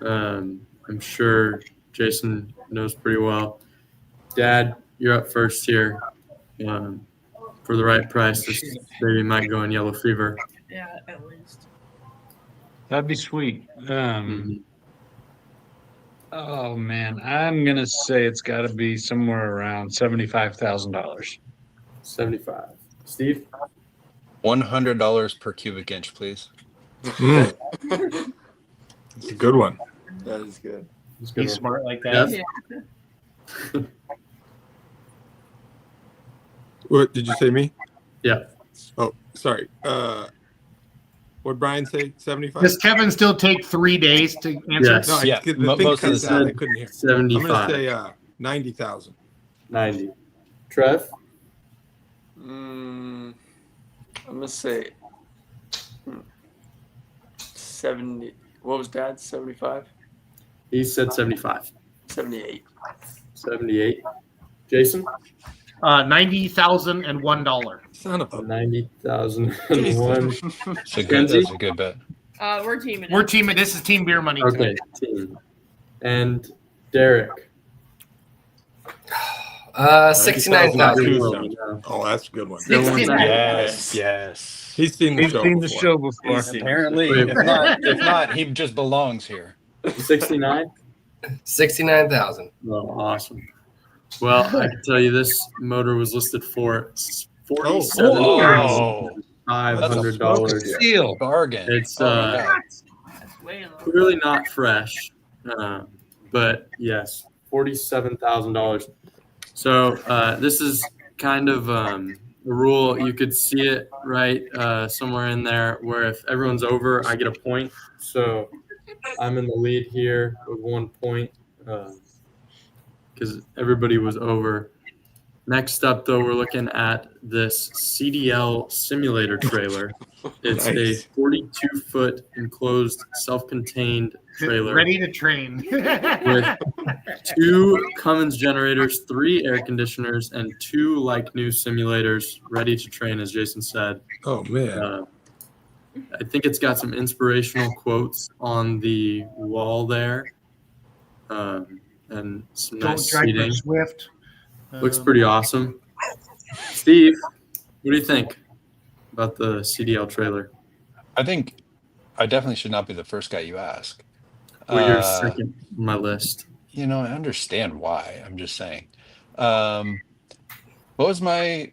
I'm sure Jason knows pretty well. Dad, you're up first here. For the right price, this baby might go in yellow fever. Yeah, at least. That'd be sweet. Oh man, I'm gonna say it's got to be somewhere around $75,000. 75. Steve? $100 per cubic inch, please. It's a good one. That is good. He's smart like that. Yes. Yeah. What did you say, me? Yeah. Oh, sorry. What Brian say? 75. Does Kevin still take 3 days to answer? Yes. No, Yeah, the most thing of the cuts out. I couldn't hear. I'm 75. gonna say 90,000. 90. Trev? I'm gonna say 70. What was Dad's? 75? He said 75. 78. 78. Jason? $90,001. Son of a. 90,001. That's a good bet. We're teaming. We're teaming. This is team beer money. Okay, Tonight. team. And Derek? 69,000. Oh, that's a good one. Yes. He's seen the He's show seen the before. show before. Apparently, if not, he just belongs here. 69? 69,000. Oh, awesome. Well, I can tell you this motor was listed for $47,500. Steal. Bargain. It's Oh my God. That's way low. clearly not fresh, but yes, $47,000. So this is kind of a rule. You could see it right somewhere in there where if everyone's over, I get a point. So I'm in the lead here with 1 point because everybody was over. Next up, though, we're looking at this CDL simulator trailer. It's Nice. a 42-foot enclosed self-contained trailer Ready to train. with 2 Cummins generators, 3 air conditioners, and 2 like new simulators ready to train, as Jason said. Oh man. I think it's got some inspirational quotes on the wall there, and some Don't nice drive seating. Swift. Looks pretty awesome. Steve, what do you think about the CDL trailer? I think I definitely should not be the first guy you ask. Well, you're second on my list. You know, I understand why. I'm just saying. What was my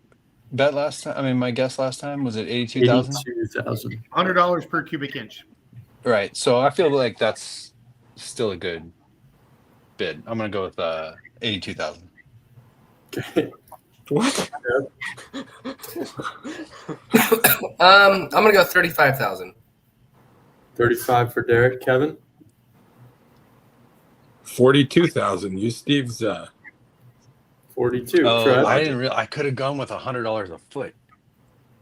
bet last time? I mean, my guess last time was it 82,000? 82,000. $100 per cubic inch. Right. So I feel like that's still a good bid. I'm gonna go with 82,000. Okay. What? I'm gonna go 35,000. 35 for Derek. Kevin? 42,000. You Steve's 42. Oh, Trev? I didn't. I could have gone with $100 a foot.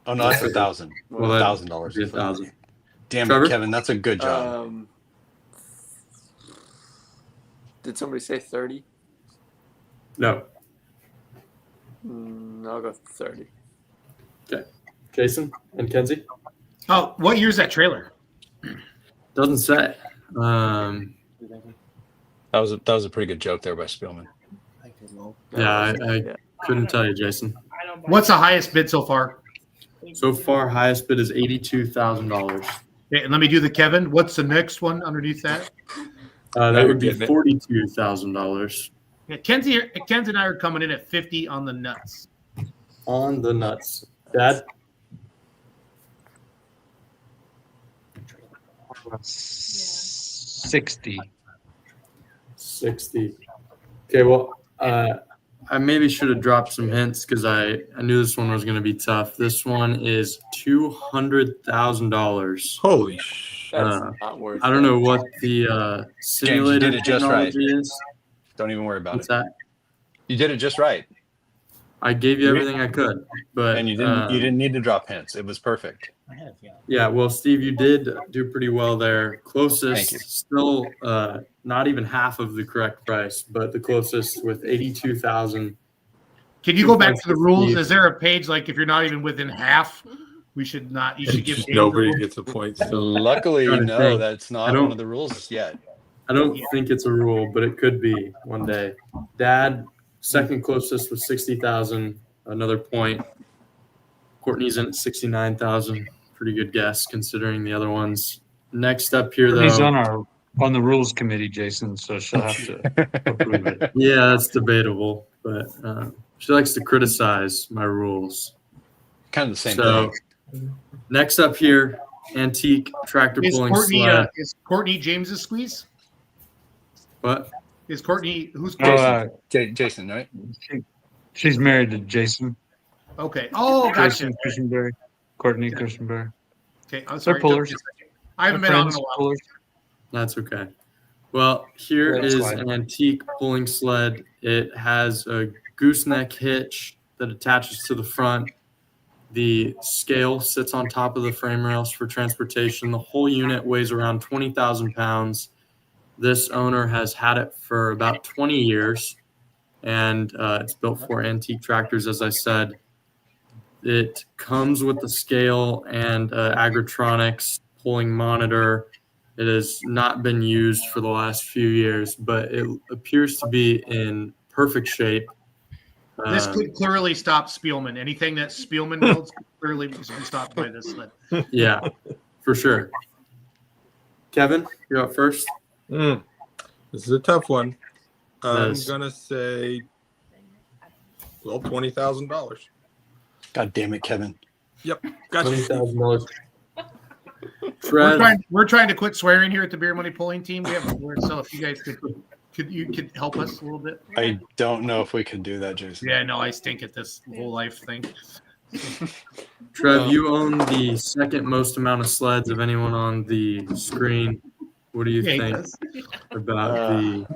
Oh no, that's $1,000. Well, that- $1,000 a foot. 1,000. Damn Trevor? it, Kevin. That's a good job. Did somebody say 30? No. I'll go 30. Jason and Kenzie? Oh, what year's that trailer? Doesn't say. That was a pretty good joke there by Spielman. Yeah, I couldn't tell you, Jason. I don't buy What's the highest bid so far? So far, highest bid is $82,000. Okay, and let me do the Kevin. What's the next one underneath that? That would be That- $42,000 Yeah, Kenzie and I are coming in at 50 on the nuts. on the nuts. Dad? 60. 60. Okay, well, I maybe should have dropped some hints because I knew this one was going to be tough. This one is $200,000. Holy sh! That's not worth I don't it. know what the James, you simulator did it just right. technology is. Don't even worry about What's it. that? You did it just right, I gave you everything I could, but and you didn't need to drop hints. It was perfect. yeah. Well, Steve, you did do pretty well there. Closest, Thank you. still not even half of the correct price, but the closest with 82,000. Can you go back to the rules? Steve. Is there a page like if you're not even within half, we should not? You should give Just James nobody the- gets a point. So Luckily, Trying to no, think. that's I not don't- one of the rules yet. I don't think it's a rule, but it could be one day. Dad, second closest with 60,000, another point. Courtney's in at 69,000. Pretty good guess considering the other ones. Next up here, He's though. on the rules committee, Jason, so she'll have to approve it. Yeah, that's debatable, but she likes to criticize my rules. Kind of the same So thing. next up here, antique tractor Is pulling Courtney, sled. is Courtney James's squeeze? What? Is Courtney who's Oh, Jason, right? she's married to Jason. okay? Oh, gotcha. Jason Christenberry, Courtney Christenberry. Okay, I'm They're sorry. pullers. I haven't They're been on in friends, a while. pullers. That's okay. Well, here That's is fine. an antique pulling sled. It has a gooseneck hitch that attaches to the front. The scale sits on top of the frame rails for transportation. The whole unit weighs around 20,000 pounds. This owner has had it for about 20 years, and it's built for antique tractors, as I said. It comes with the scale and agritronics pulling monitor. It has not been used for the last few years, but it appears to be in perfect shape. This could clearly stop Spielman. Anything that Spielman builds could clearly be stopped by this sled. Yeah, for sure. Kevin, you're up first. this is a tough one. I'm Yes. gonna say, well, $20,000. God damn it, Kevin. Yep, gotcha. $20,000. Trev, We're trying to quit swearing here at the Beer Money Pulling Team. We have so if you guys could help us a little bit. I don't know if we can do that, Jason. Yeah, no, I stink at this whole life thing. Trev, you own the second most amount of sleds of anyone on the screen. What do you Yeah, he think does. about the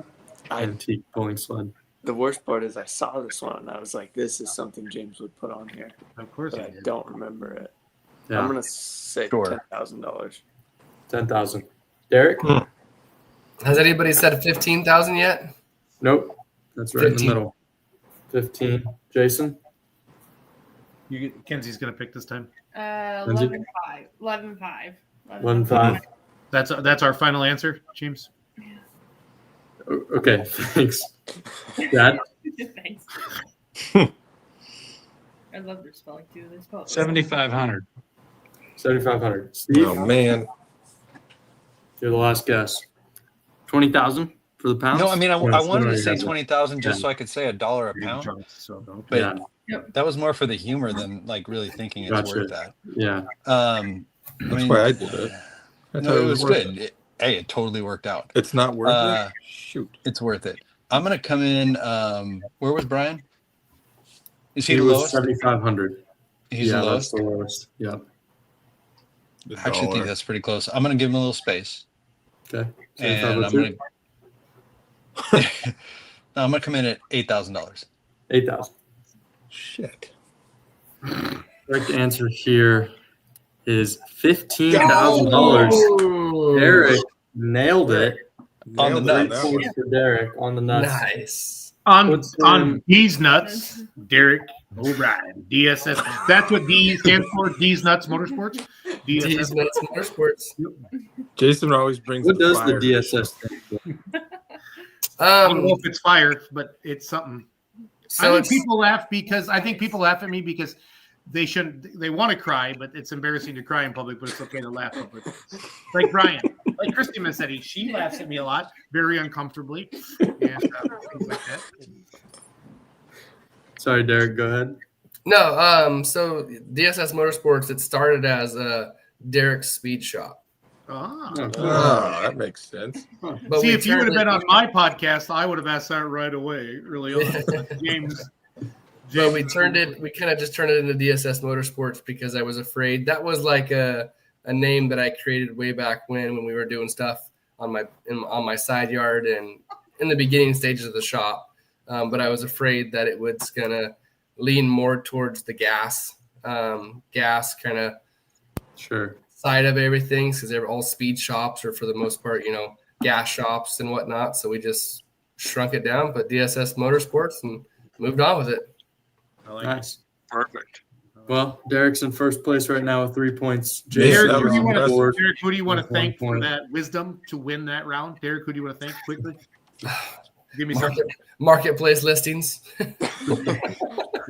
I, antique pulling sled? the worst part is I saw this one and I was like, this is something James would put on here, Of course but I I did. don't remember it. I'm Yeah, gonna say Sure. $10,000. 10,000. Derek? Has anybody said 15,000 yet? Nope. That's right 15. in the middle. 15. Jason? Kenzie's gonna pick this time. 11.5. 11.5. 11.5. That's our final answer, James. Okay, thanks. Dad? Thanks. I love their spelling too. They spell it 7,500. 7,500. Steve? Oh man, You're the last guess. 20,000 for the pounds? No, I mean, I Yes, wanted no, to you say got it. 20,000 just Yeah. so I could say $1 a pound. So don't. But Yeah, that was more for the humor than like really thinking it's Gotcha. worth that. yeah. that's why I did it. I No, thought it was worth good. It totally worked out. It's not worth Uh, it. Shoot. It's worth it. I'm gonna come in. Where was Brian? Is he He the was lowest? 7,500. He's Yeah, the that's lowest. the lowest. Yeah. The I actually think dollar. that's pretty close. I'm gonna give him a little space, Okay. and I'm 7,502. gonna. I'm gonna come in at $8,000. 8,000. Shit. Correct answer here is $15,000. Eric nailed it. On the Nailed it. nuts. That was- For Derek on the nuts. Nice. On What's, D's nuts, Derek O'Brien DSS. That's what D stands for. D's Nuts Motorsports. D's DSS. Nuts Motorsports. Jason always brings. What does the fire. DSS stand for? I don't know if it's fire, but it's something. So I think it's, people laugh because I think people laugh at me because they shouldn't. They want to cry, but it's embarrassing to cry in public. But it's okay to laugh public. Like Brian, like Christy Massetti, she laughs at me a lot, very uncomfortably, and things like that. Sorry, Derek, go ahead. no, so DSS Motorsports, it started as Derek's Speed Shop. Ah. Oh, that makes sense. But See, we if you would have turned been it- on my podcast, I would have asked that right away, early on. James. But we kind of just turned it into DSS Motorsports because I was afraid that was like a name that I created way back when we were doing stuff on my side yard and in the beginning stages of the shop. But I was afraid that it was gonna lean more towards the gas kind of Sure. side of everything because they're all speed shops or for the most part, gas shops and whatnot. So we just shrunk it down, put DSS Motorsports and moved on with it. I like Nice. Perfect. Well, Derek's in first place right now with 3 points. Yeah, Derek, that who was do you want to, impressive. Derek, who do you want to With 1 thank for point. that wisdom to win that round? Derek, who do you want to thank quickly? Give me something. Marketplace listings.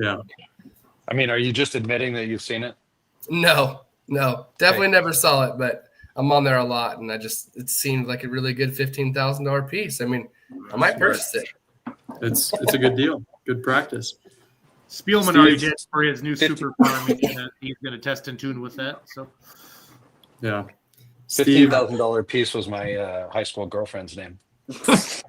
Yeah. I mean, are you just admitting that you've seen it? No, definitely never saw it, but I'm on there a lot, and it seemed like a really good $15,000 piece. I mean, I might purchase it. It's a good deal. Good practice. Spielman Steve. already did for his new super car. He's going to test and tune with that. So Yeah. Steve. $15,000 piece was my high school girlfriend's name. That's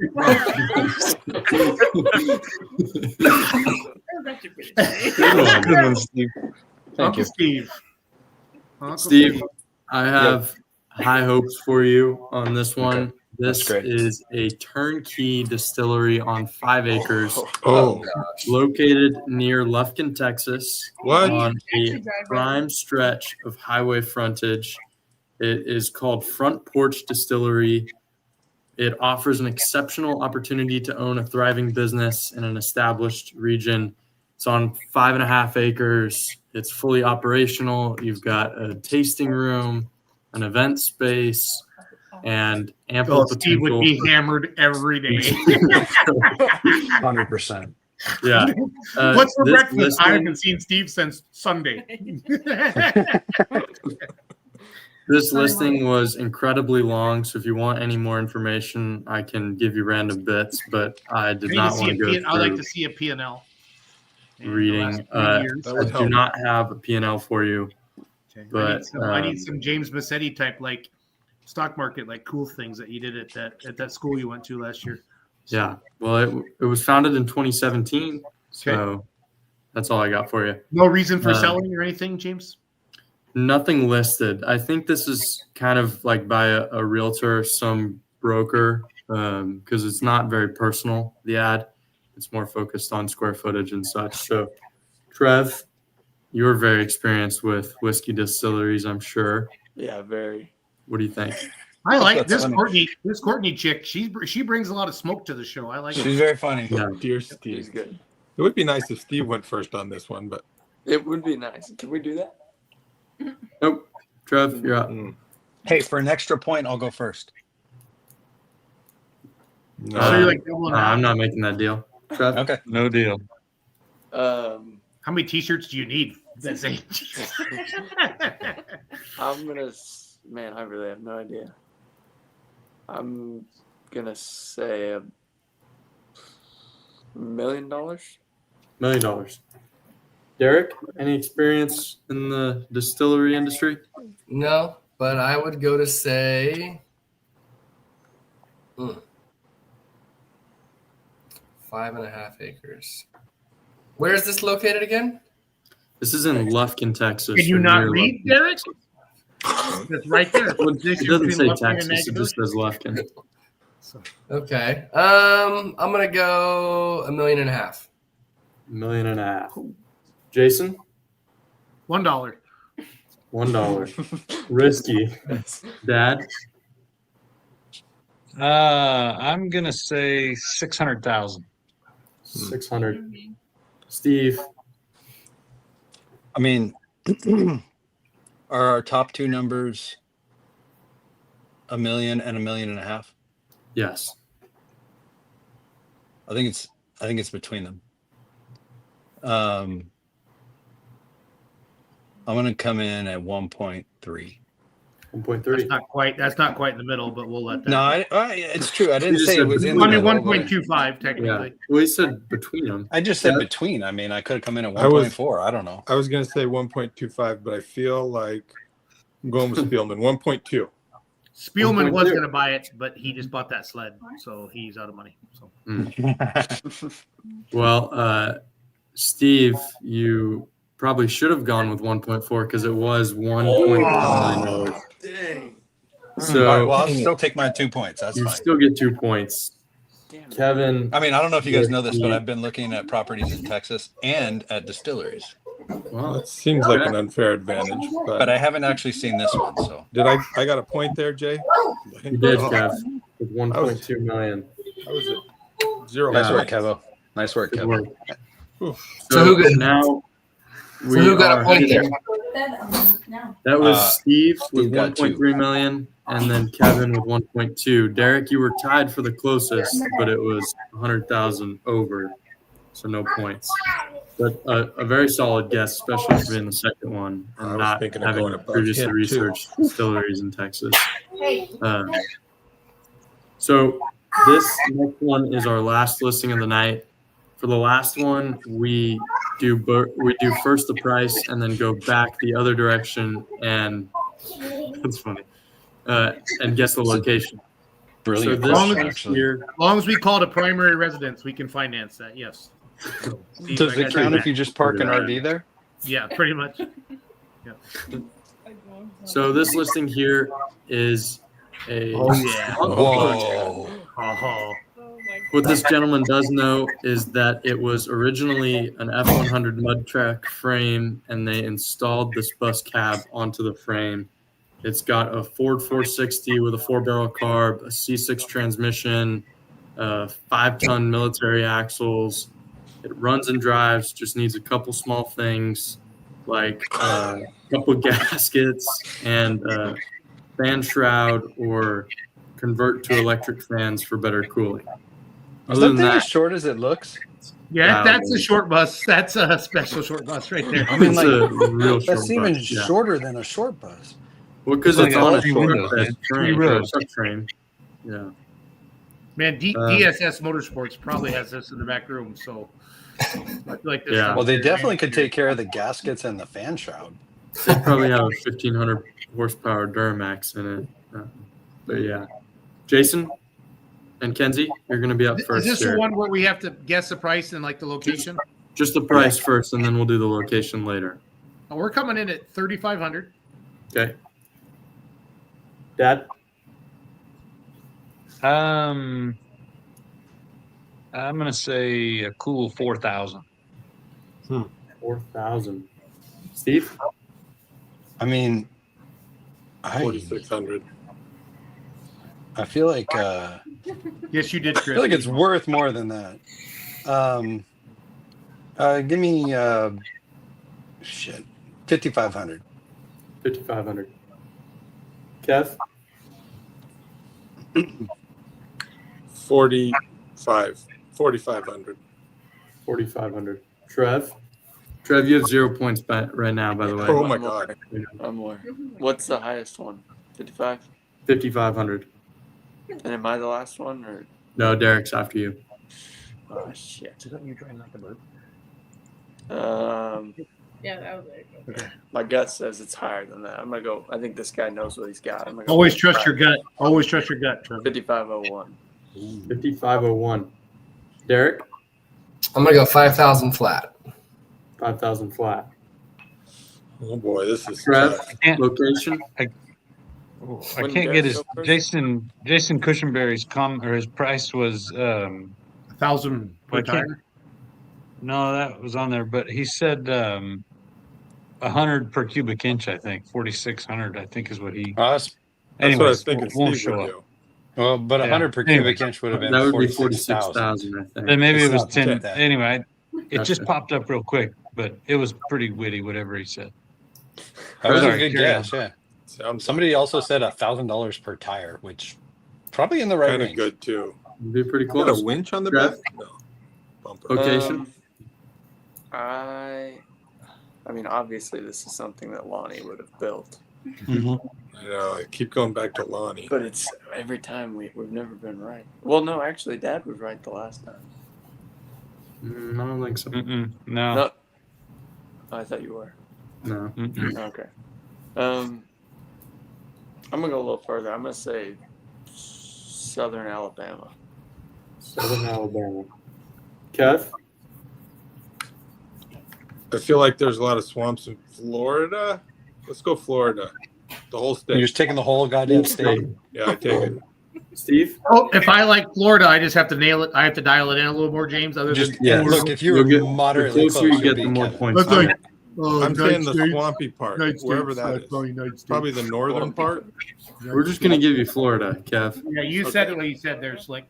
actually pretty funny. Good one. Steve. Thank Uncle you. Steve. Uncle Steve, I have high hopes for you on this one. Okay. This That's great. is a turnkey distillery on 5 acres Oh, located near Lufkin, Texas, what? on Taxi a driver. prime stretch of highway frontage. It is called Front Porch Distillery. It offers an exceptional opportunity to own a thriving business in an established region. It's on 5.5 acres. It's fully operational. You've got a tasting room, an event space, and ample Oh, Steve would potential. be hammered every day. 100%. Yeah. What's for this breakfast? I listing- haven't seen Steve since Sunday. This listing was incredibly long, so if you want any more information, I can give you random bits, but I did not want to go I'd like through to see a P&L. reading. That I would do help. not have a P&L for you. But, I need some James Massetti type like stock market like cool things that you did at that school you went to last year. Yeah. Well, it was founded in 2017, so that's all I got for you. No reason for selling or anything, James? Nothing listed. I think this is kind of like by a realtor, some broker, because it's not very personal, the ad. It's more focused on square footage and such. So, Trev, you're very experienced with whiskey distilleries, I'm sure. Yeah, very. What do you think? I like That's this funny. Courtney. This Courtney chick. She brings a lot of smoke to the show. I like She's it. very funny. Yeah. Dear He's Steve. good. It would be nice if Steve went first on this one, but It would be nice. Can we do that? Nope. Trev, you're up. Hey, for an extra point, I'll go first. no. So you're like doubling I'm down. not making that deal. Trev? Okay. No deal. How many T-shirts do you need? That's it. I'm gonna. Man, I really have no idea. I'm gonna say $1 million. $1 million. Derek, any experience in the distillery industry? No, but I would go to say 5.5 acres. Where is this located again? This is in Lufkin, Texas. Can you or not near read, Lufkin. Derek? That's right there. Well, it doesn't say Texas, it just says Lufkin. Okay. I'm gonna go $1.5 million. $1.5 million. Jason? $1. $1. Risky. Dad? I'm gonna say 600,000. 600. Steve? I mean, are our top two numbers $1 million and $1.5 million? Yes. I think it's between them. I'm gonna come in at 1.3. 1.3. That's not quite in the middle, but we'll let that. No, it's true. I didn't You just say it said was in between. the I mean, middle, but 1.25 technically. Yeah. Well, he said between them. I just said Yeah. between. I mean, I could have come in at I was- 1.4. I don't know. I was going to say 1.25, but I feel like I'm going with Spielman. 1.2. Spielman was 1.2. going to buy it, but he just bought that sled, so he's out of money. So Well, Steve, you probably should have gone with 1.4 because it was 1.9. Dang. So All right, well, I'll still take my 2 points. That's you fine. still get 2 points. Damn it. Kevin, I mean, I don't know if you guys know this, but I've been looking at properties in Texas and at distilleries, well, That seems like an unfair advantage. but But I haven't actually seen this one. So did I got a point there, Jay? you did, Kev, with 1.2 million. I was at 0 nice work, points. Kevo. Nice work, Good Kevin. work. So who got- now So we who got are a point there? That was Steve with Steve got 1.3 million, and then Kevin with 1.2. Derek, you were tied for the closest, but it was 100,000 over, so no points. But a very solid guess, especially for being the second one I and was not thinking of having going above previously him, too. researched distilleries in Texas. So this next one is our last listing of the night. For the last one, we do first the price and then go back the other direction, and that's funny. And guess the location. Brilliant So this question, one actually. here, as long as we call it a primary residence, we can finance that. Yes. So, Steve, Does I it got count that. if you just park an RV there? Yeah, pretty much. so this listing here is a. Oh yeah. Whoa. Oh. What this gentleman does know is that it was originally an F100 mud track frame, and they installed this bus cab onto the frame. It's got a Ford 460 with a 4-barrel carb, a C6 transmission, 5-ton military axles. It runs and drives, just needs a couple small things like a couple gaskets and a fan shroud, or convert to electric fans for better cooling. Is Other that than thing that, as short as it looks? Yeah, Wow. that's a short bus. That's a special short bus right there. I mean, it's like, a real short That's even bus, yeah. shorter than a short bus. Well, because It's it's like on a three short windows, bed man. frame, Three or a rows. subframe. Yeah. Man, DSS Motorsports probably has this in the back room. So I feel like this. Yeah. Well, they definitely could take care of the gaskets and the fan shroud. They probably have a 1,500 horsepower Duramax in it. But yeah. Jason and Kenzie, you're going to be up Is first this here. the one where we have to guess the price and like the location? Just the price first, and then we'll do the location later. Oh, we're coming in at 3,500. Okay. Dad? I'm gonna say a cool 4,000. 4,000. Steve? I mean, I 4,600. feel like Yes, you did, I Chris. feel like it's worth more than that. Give me 5,500. 5,500. Kev? 4,500. 4,500. Trev? Trev, you have 0 points right now, by the way. Oh my God. One more. What's the highest one? 55? 5,500. And am I the last one or? No, Derek's after you. Oh shit. Yeah, that was it. My gut says it's higher than that. I'm gonna go. I think this guy knows what he's got. I'm gonna go Always trust your gut. Always trust your gut, Trevor. 5501. 5,501. Derek? I'm gonna go 5,000 flat. 5,000 flat. Oh boy, this is Trev? tough. Location? I Wouldn't can't get his Derek go first? Jason Cushionberry's his price was 1,000 per I can't- tire. no, that was on there, but he said 100 per cubic inch, I think 4,600, I think is what he. That's, That's what I was Anyways, thinking won't Steve would show up. do. well, but Yeah. 100 per Anyway. cubic inch would have been That would be 46,000. 46,000, I think. Then maybe It's it was not 10. that. Anyway, it just Gotcha. popped up real quick, but it was pretty witty, whatever he said. That was a Sorry, good carry guess, yeah. Sounds Somebody also said $1,000 per tire, which probably in the right kind of range. good too. It'd be pretty Got close. a winch on the Trev? back? No. Bumper. Location? I mean, obviously, this is something that Lonnie would have built, Mhm. I know. I keep going back to Lonnie. but it's every time we've never been right. Well, no, actually, Dad was right the last time. I don't think so. Mm-mm, no. No, I thought you were. No. Mm-mm. Okay. I'm gonna go a little further. I'm gonna say Southern Alabama. Southern Alabama. Kev? I feel like there's a lot of swamps in Florida. Let's go Florida. The whole You're state. just taking the whole goddamn state. Yeah, I take it. Steve? Oh, if I like Florida, I just have to nail it. I have to dial it in a little more, James. Other Just than Yeah. look, if you were You'll get- moderately the closer close, you you'll get, the beat more Kevin. points. That's like, I'm saying the swampy part. United Wherever States, that is. United States. Probably the northern part. We're just going to give you Florida, Kev. Yeah, you said it like you said there, Slick.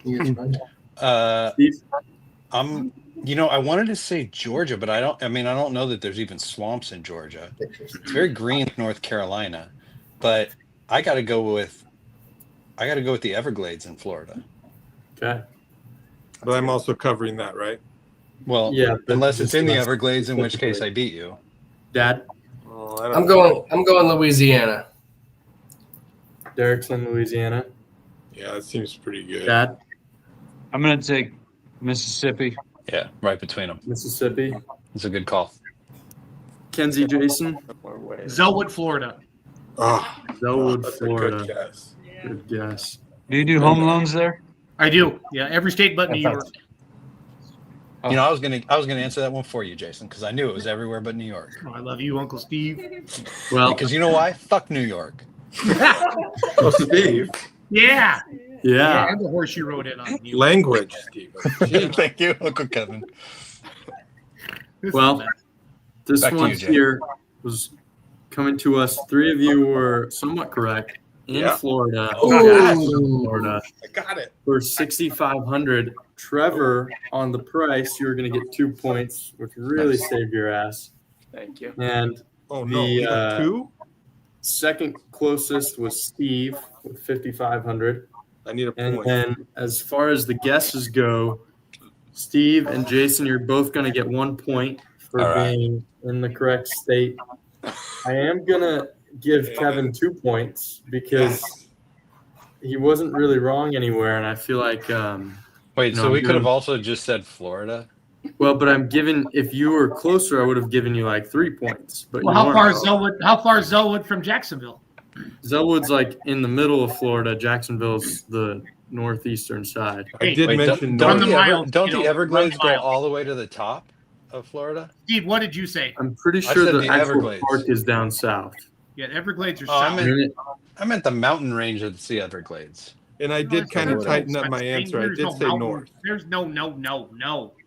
Steve? I wanted to say Georgia, but I don't know that there's even swamps in Georgia. It's very green, North Carolina, but I got to go with the Everglades in Florida. Okay. But I'm also covering that, right? Well, Yeah, but unless it's in the just Everglades, in which case I specifically. beat you. Dad? Oh, I don't I'm know. going Louisiana. Derek's in Louisiana. Yeah, that seems pretty good. Dad? I'm going to take Mississippi. Yeah, right between them. Mississippi. It's a good call. Kenzie, Jason? More ways. Zellwood, Florida. Oh, Zelwood, that's a Florida. good guess. Good guess. Do you do home loans there? I do. Yeah, every state but New York. I was gonna answer that one for you, Jason, because I knew it was everywhere but New York. Oh, I love you, Uncle Steve. Well, Because you know why? Fuck New York. Oh, Steve. Yeah. yeah. And the horse you rode in on. New York. Language, Steve. Thank you, Uncle Kevin. Well, this Back to one you, Jay. here was coming to us. 3 of you were somewhat correct. In Yeah. Florida. Ooh. Florida. I got it. For 6,500, Trevor, on the price, you were going to get 2 points, which really saved your ass. Thank you. And Oh, no. The, Even two? second closest was Steve with 5,500. I need a And point. then as far as the guesses go, Steve and Jason, you're both going to get 1 point for All right. being in the correct state. I am going to give Kevin 2 points because he wasn't really wrong anywhere. And I feel like, Wait, No, so I'm we could good. have also just said Florida? well, but I'm giving, if you were closer, I would have given you like 3 points. But Well, you how far weren't. is Zellwood? How far is Zellwood from Jacksonville? Zellwood's like in the middle of Florida. Jacksonville's the northeastern side. I did Wait, mention Run don't the the miles, don't you the know, Everglades run the go miles. all the way to the top of Florida? Steve, what did you say? I'm pretty I sure said the the actual Everglades. park is down south. Yeah, Everglades are Oh, I south. meant- I meant the mountain range of the Everglades. And I did kind of tighten up my answer. I There's did no say mountain. north. There's no,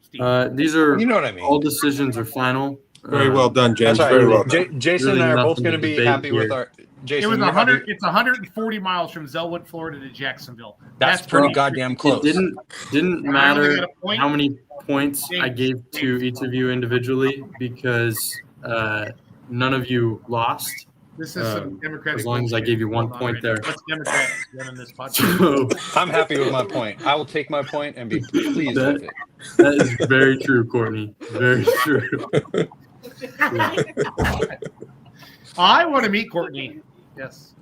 Steve. These are You know what I mean? all decisions are final. Very well done, James. That's right. Very well done. Jason Really and I are both nothing going to to be debate happy with here. our. Jason, it was you're 100. happy- It's 140 miles from Zellwood, Florida, to Jacksonville. That's pretty pretty- goddamn It close. didn't I only matter got a point. how many points I James, gave to James. each of you individually because none of you lost. This is some Democratic. as long as I bullshit gave you one going on point right there. now. What's Democrat running this podcast? So I'm happy with my point. I will take my point and be pleased with it. that is very true, Courtney. Very true. I want to meet Courtney. Yes.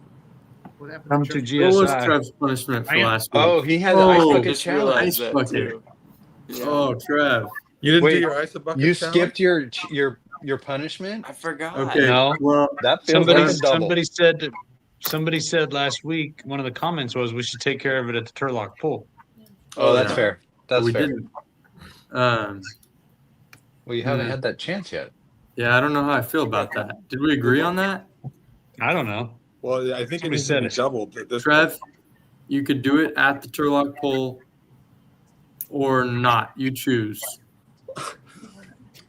What happened? Come to Church? What was GSI. Trev's punishment for I am- last week? Oh, he had the Oh, ice I bucket just challenge. realized Ice that bucket. too. Yeah. Oh, Trev. You didn't Wait, do your ice a bucket You challenge? skipped your punishment. I forgot. Okay. No. Well, That feels like a double. Somebody said last week, one of the comments was we should take care of it at the Turlock pool. Oh, that's yeah. fair. That's we fair. didn't. Well, you haven't Yeah. had that chance yet. Yeah, I don't know how I feel about that. Did we agree on that? I don't know. Well, I think it Somebody needs to said be it. doubled. At this Trev, you could do it at the Turlock pole or not. You choose.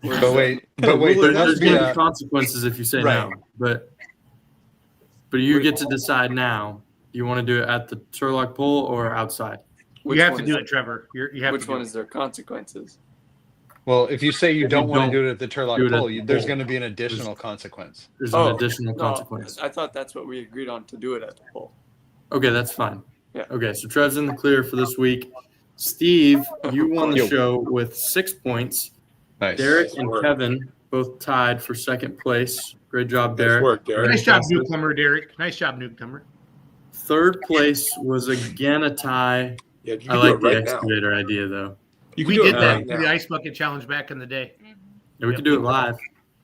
But wait, there There's must be going to be a. consequences if you say Right. no. But you get to decide now. Do you want to do it at the Turlock pole or outside? You have one to is do there- it, Trevor. You have Which to do one it. is there consequences? Well, if you say you If don't you want to don't do it at the do Turlock it at pole, the there's pole. going to be an additional consequence. There's Oh, an additional No, consequence. I thought that's what we agreed on to do it at the poll. Okay, that's fine. Yeah. Okay, so Trev's in the clear for this week. Steve, you won the Yo. show with 6 points. Nice. Derek and work. Kevin both tied for second place. Great job, Nice Derek. work, Derek. Nice job, newcomer, Derek. Nice job, newcomer. Third place was again a tie. Yeah, you I can do like it the right now. excavator idea, though. You can We do did it that right for the now. ice bucket challenge back in the day. Yeah, we could do it live.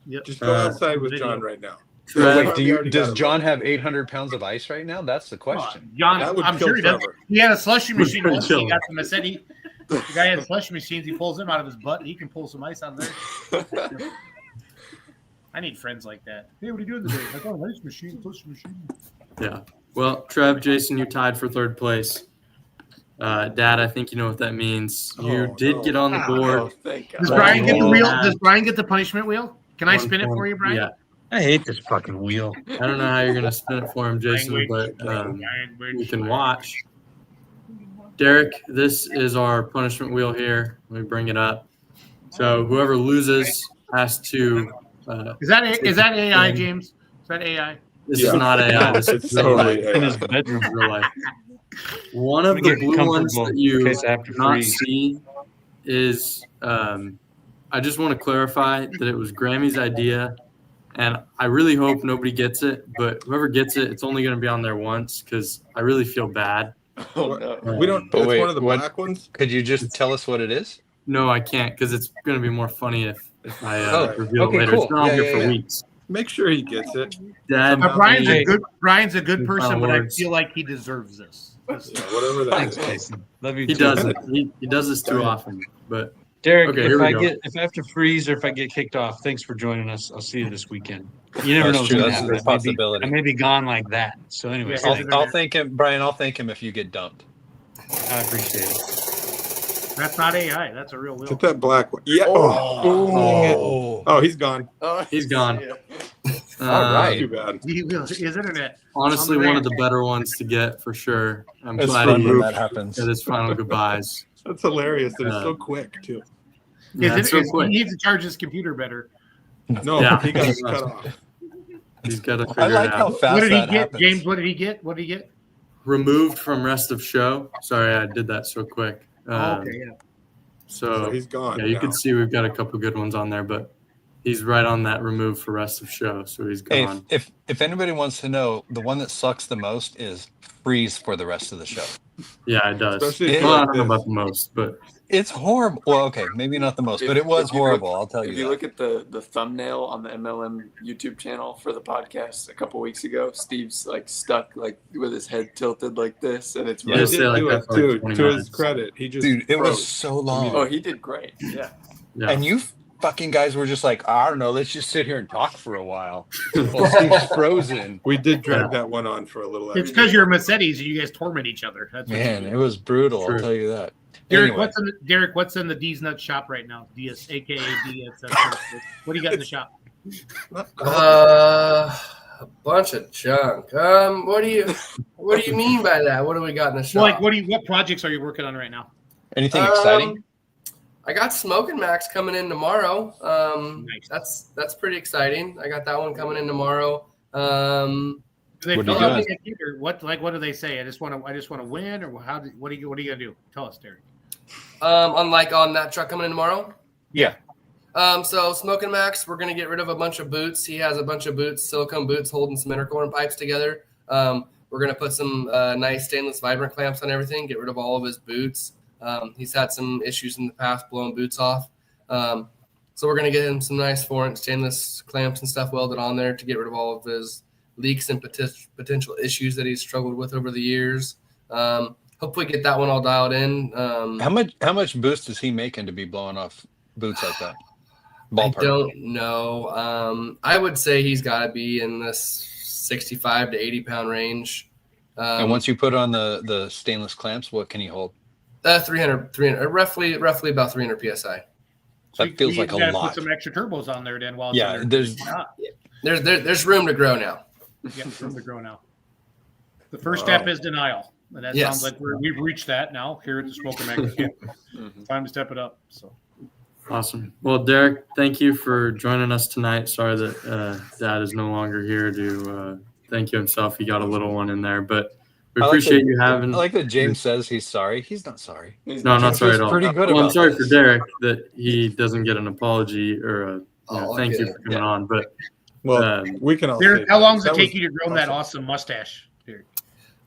Yep. Just go outside with John right now. Trev, Does John have 800 pounds of ice right now? That's the question. John, That would I'm kill sure he does. Trevor. He had a slushy machine pretty once. chill. He got the Massetti. The guy had slushy machines. He pulls them out of his butt. He can pull some ice out of there. I need friends like that. Hey, what are you doing today? Like, oh, ice machine, slushy machine. Yeah. Well, Trev, Jason, you're tied for third place. Dad, I think you know what that means. You did get on the board. Oh, thank God. Does Brian get the Oh, wheel? man. Does Brian get the punishment wheel? Can I 1 spin it for point. you, Brian? Yeah. I hate this fucking wheel. I don't know how you're going to spin it for him, Jason, Language. but we can watch. Derek, this is our punishment wheel here. Let me bring it up. So whoever loses has to. Is that AI, James? Is that AI? This is not AI. This is It's real totally life. In AI. his bedroom. Real life. One of Let the me get blue ones comfortable that you in case I have to not freeze. see is. I just want to clarify that it was Grammy's idea, and I really hope nobody gets it. But whoever gets it, it's only going to be on there once because I really feel bad. Oh, no. We don't. But It's wait, one of the what- black ones. Could you just tell us what it is? No, I can't because it's going to be more funny if I Oh, reveal okay, it later. cool. It's been on Yeah, here yeah, for yeah. weeks. Make sure he gets it. Dad, Brian's Hey. a good Good person, final but I words. feel like he deserves this. Whatever that Thanks, is. Jason. Love you. he too. doesn't. He does this too often. But Derek, Okay, here if we I go. if I have to freeze or if I get kicked off, thanks for joining us. I'll see you this weekend. You never That's know what's true. going to That's happen. a possibility. I may be gone like that. So, anyways, Yeah, thanks. I'll thank him, Brian. I'll thank him if you get dumped. I appreciate it. That's not AI. That's a real wheel. Get that black one. Yeah. Oh, he's gone. Oh, He's gone. All right. Too bad. His internet. Honestly, On the one of ranch. the better ones to get for sure. I'm It's glad fun he when moved. that happens. did his final goodbyes. That's hilarious. That it's so quick too. Yeah, it's so He quick. needs to charge his computer better. No, Yeah. he got cut off. He's got to I figure like it how out. fast What did he that get, happens. James? What did he get? What did he get? Removed from rest of show. Sorry, I did that so quick. Okay, yeah. So So he's gone. yeah, you now. can see we've got a couple good ones on there, but he's right on that removed for rest of show, so he's Hey, gone. if anybody wants to know, the one that sucks the most is freeze for the rest of the show. Yeah, it does. Especially if Well, you're I like don't know this. about the most, but It's horrible. Well, okay, maybe not the most, but it was If you look- horrible. I'll tell If you you that. look at the thumbnail on the MLM YouTube channel for the podcast a couple weeks ago, Steve's like stuck like with his head tilted like this, and it's Yeah, He just did say like do that it for like too. 20 To his minutes. credit, he just Dude, it was froze. so long. Oh, he did great. Yeah. yeah. And you fucking guys were just like, I don't know, let's just sit here and talk for a while. Well, Steve's frozen. We did drag that one on for a little. It's because you're Massettis and you guys torment each other. That's what Man, you it do. was brutal. True. I'll tell you that. Derek, Anyway, what's in the D's Nut shop right now? DS, aka DSS. What do you got in the shop? A bunch of junk. What do you mean by that? What do we got in the shop? Well, like, what projects are you working on right now? anything exciting? I got Smoking Max coming in tomorrow. Nice. That's pretty exciting. I got that one coming in tomorrow. Do they What are fill you out doing? the ticket, or what do they say? I just want to win, or what are you gonna do? Tell us, Derek. On that truck coming in tomorrow. Yeah. So Smoking Max, we're gonna get rid of a bunch of boots. He has a bunch of boots, silicone boots, holding some intercooler pipes together. We're gonna put some nice stainless vibrant clamps on everything. Get rid of all of his boots. He's had some issues in the past blowing boots off. So we're gonna get him some nice 4-inch stainless clamps and stuff welded on there to get rid of all of his leaks and potential issues that he's struggled with over the years. Hopefully get that one all dialed in. How much boost is he making to be blowing off boots like that? I Ballpark. don't know. I would say he's got to be in this 65 to 80 pound range. And once you put on the stainless clamps, what can he hold? 300, roughly about 300 psi. That feels like a gotta lot. Put some extra turbos on there, then. While it's Yeah, on there. there's There's room to grow now. Yeah, room to grow now. The first step is denial. And that Yes. sounds like we've reached that now here at the Smoking Max camp. Time to step it up. So Awesome. Well, Derek, thank you for joining us tonight. Sorry that Dad is no longer here to thank you himself. He got a little one in there, but we I like appreciate that- you having. I like that James says he's sorry. He's not sorry. No, I'm not sorry at all. Pretty good Well, I'm about sorry this. for Derek that he doesn't get an apology or a Oh, thank you okay. for coming on. But Well, we can all. Derek, say how that. long does it That take was you to grow that awesome. awesome mustache, Derek?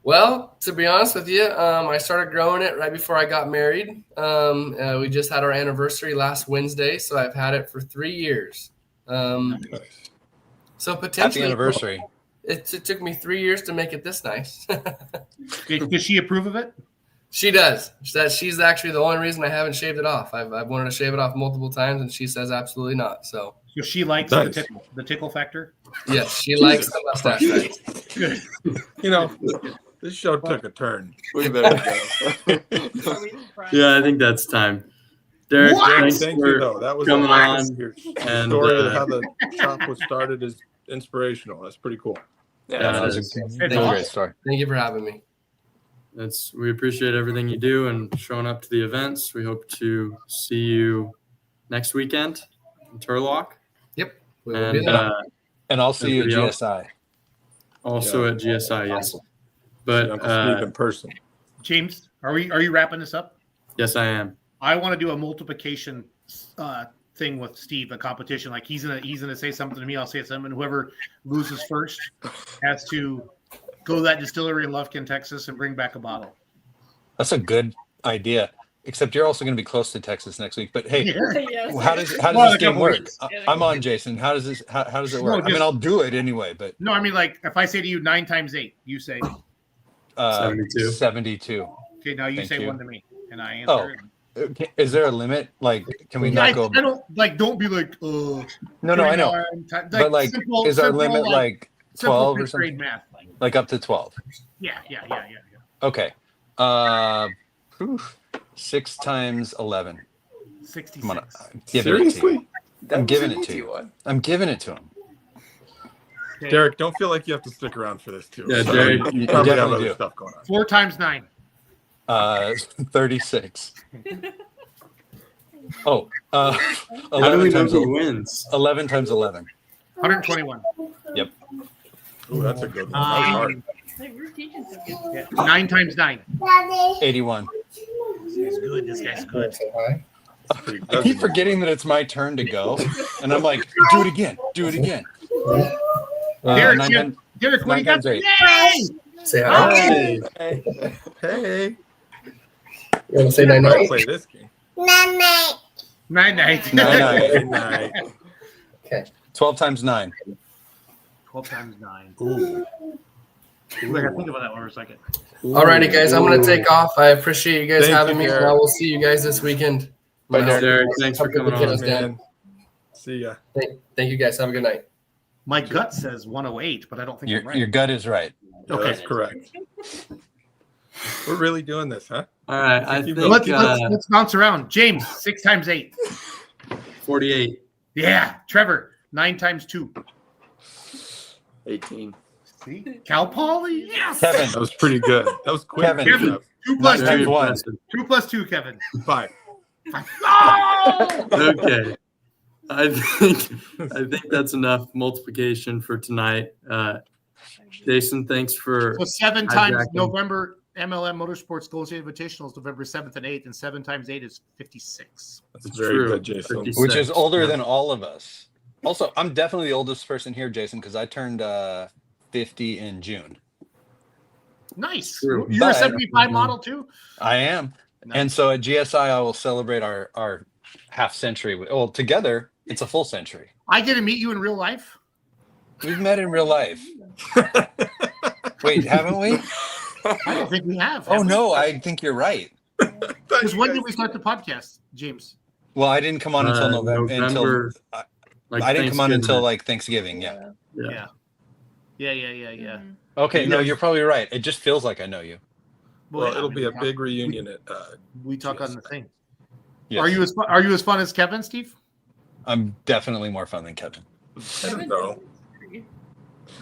Well, to be honest with you, I started growing it right before I got married. We just had our anniversary last Wednesday, so I've had it for 3 years. Nice. So Happy potentially, anniversary. it took me 3 years to make it this nice. Does she approve of it? She does. She's actually the only reason I haven't shaved it off. I've wanted to shave it off multiple times, and she says absolutely not. So She likes Nice. the tickle factor. yes, she likes the mustache. Right? Good. You know, this show took a turn. We better go. Yeah, I think that's time. Derek, What? thanks Thank you, for though. That was coming on. Your and, story of how the shop was started is inspirational. That's pretty cool. Yeah, Yeah, That was it's a great awesome. story. Thank you for having me. we appreciate everything you do and showing up to the events. We hope to see you next weekend in Turlock. We will be And there. And I'll see you at Video. GSI. Also Yeah. at GSI, yes. See But Uncle Steve in person. James, are you wrapping this up? yes, I am. I want to do a multiplication thing with Steve, a competition. Like he's gonna say something to me, I'll say something, and whoever loses first has to go to that distillery in Lufkin, Texas, and bring back a bottle. That's a good idea. Except you're also going to be close to Texas next week. But hey, Yes. how does Well, this a game couple work? weeks. I'm on, Jason. How does this? How does it No, work? I mean, just- I'll do it anyway. But No, I mean like if I say to you 9 times 8, you say 72. 72. okay. Now you Thank say you. 1 to me, and I answer. Okay, is there a limit? Like, can we I not go? don't like. Don't be like. No, I know. But Like, is our limit like 12 or fifth grade something? math? Like up to 12? Yeah. Okay. 6 times 11. 66. Come on. Give it to Seriously? you. That I'm was giving an it to easy you. one. I'm giving it to him. Okay. Derek, don't feel like you have to stick around for this too. Yeah, So Derek, you you probably have definitely other do. stuff going on. 4 times 9. 36. Oh, How do 11 we know times who wins? 11 times 11. 121. Ooh, that's a good one. That was hard. Like, we're teaching some kids. Yeah. 9 times 9. 81. This guy's good. This guy's good. That's pretty- I that's keep a good forgetting that it's my turn to go, and I'm like, do it again. Do it again. Derek, nine you- times- Derek, what do you nine got? times 8. Yay! Say hi. Hey, Hey. Hey, You want to say I'll 9-9? play this game. 9 9. 9, 9. 12 times 9. 12 times 9. Ooh. I gotta think about that one for a second. Alrighty, guys, I'm gonna take off. I appreciate you guys Thank having you, me, and Derek. I will see you guys this weekend. Bye, My Derek. Thanks for coming on. Man. See ya. Thank you guys. Have a good night. My gut says 108, but I don't think I'm right. Your gut is right. Yeah, Okay. that's correct. We're really doing this, huh? All right, I Keep think Let's bounce around. James, 6 times 8. 48. Yeah. Trevor, 9 times 2. 18. See? Cal Poly? Yes. Kevin, That was pretty good. That was quick. Kevin. Kevin. 2 plus Nine times 2. 1. 2 plus 2, Kevin. 5. Oh! Okay. I think that's enough multiplication for tonight. Jason, thanks for So 7 times hijacking. November MLM Motorsports Gold State Invitationals, November 7th and 8th, and 7 times 8 is 56. That's very True. good, Jason. 56. Which is older than all of us. Also, I'm definitely the oldest person here, Jason, because I turned 50 in June. Nice. True. You're a But- 75 model too? I am. And so at GSI, I will celebrate our half century. Well, together, it's a full century. I get to meet you in real life. We've met in real life. Wait, haven't we? I don't think we have. Oh, no, I think you're right. Because when did we start the podcast, James? Well, I didn't come on until November. November, like I didn't come on until Thanksgiving. like Thanksgiving. Yeah. Yeah. Okay. No, you're probably right. It just feels like I know you. Well, it'll be a big reunion at. We talk on the thing. Yes. Are you as fun as Kevin, Steve? I'm definitely more fun than Kevin. I don't know.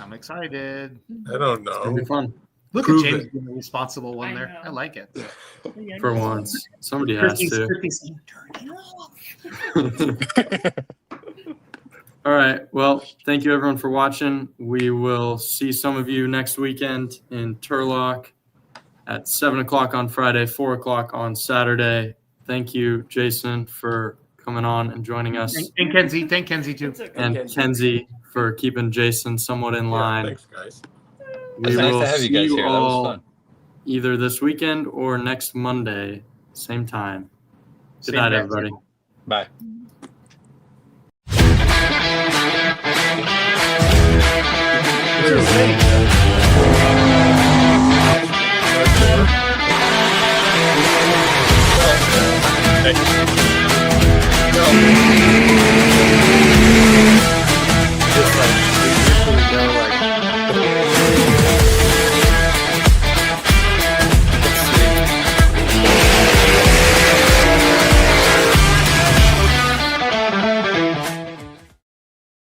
I'm excited. I don't It'll know. be fun Look Prove at James it. being the responsible one I there. know. I like it. for once. Somebody has to. Christy's turn it off. All right. Well, thank you everyone for watching. We will see some of you next weekend in Turlock at 7:00 on Friday, 4:00 on Saturday. Thank you, Jason, for coming on and joining us, And Kenzie, thank Kenzie too. It's okay. and Kenzie for keeping Jason somewhat in Yeah, line. thanks, guys. We It's nice will to have you see guys here. That all was fun. either this weekend or next Monday, same time. Good Same night, time. everybody. Bye. What's your rating?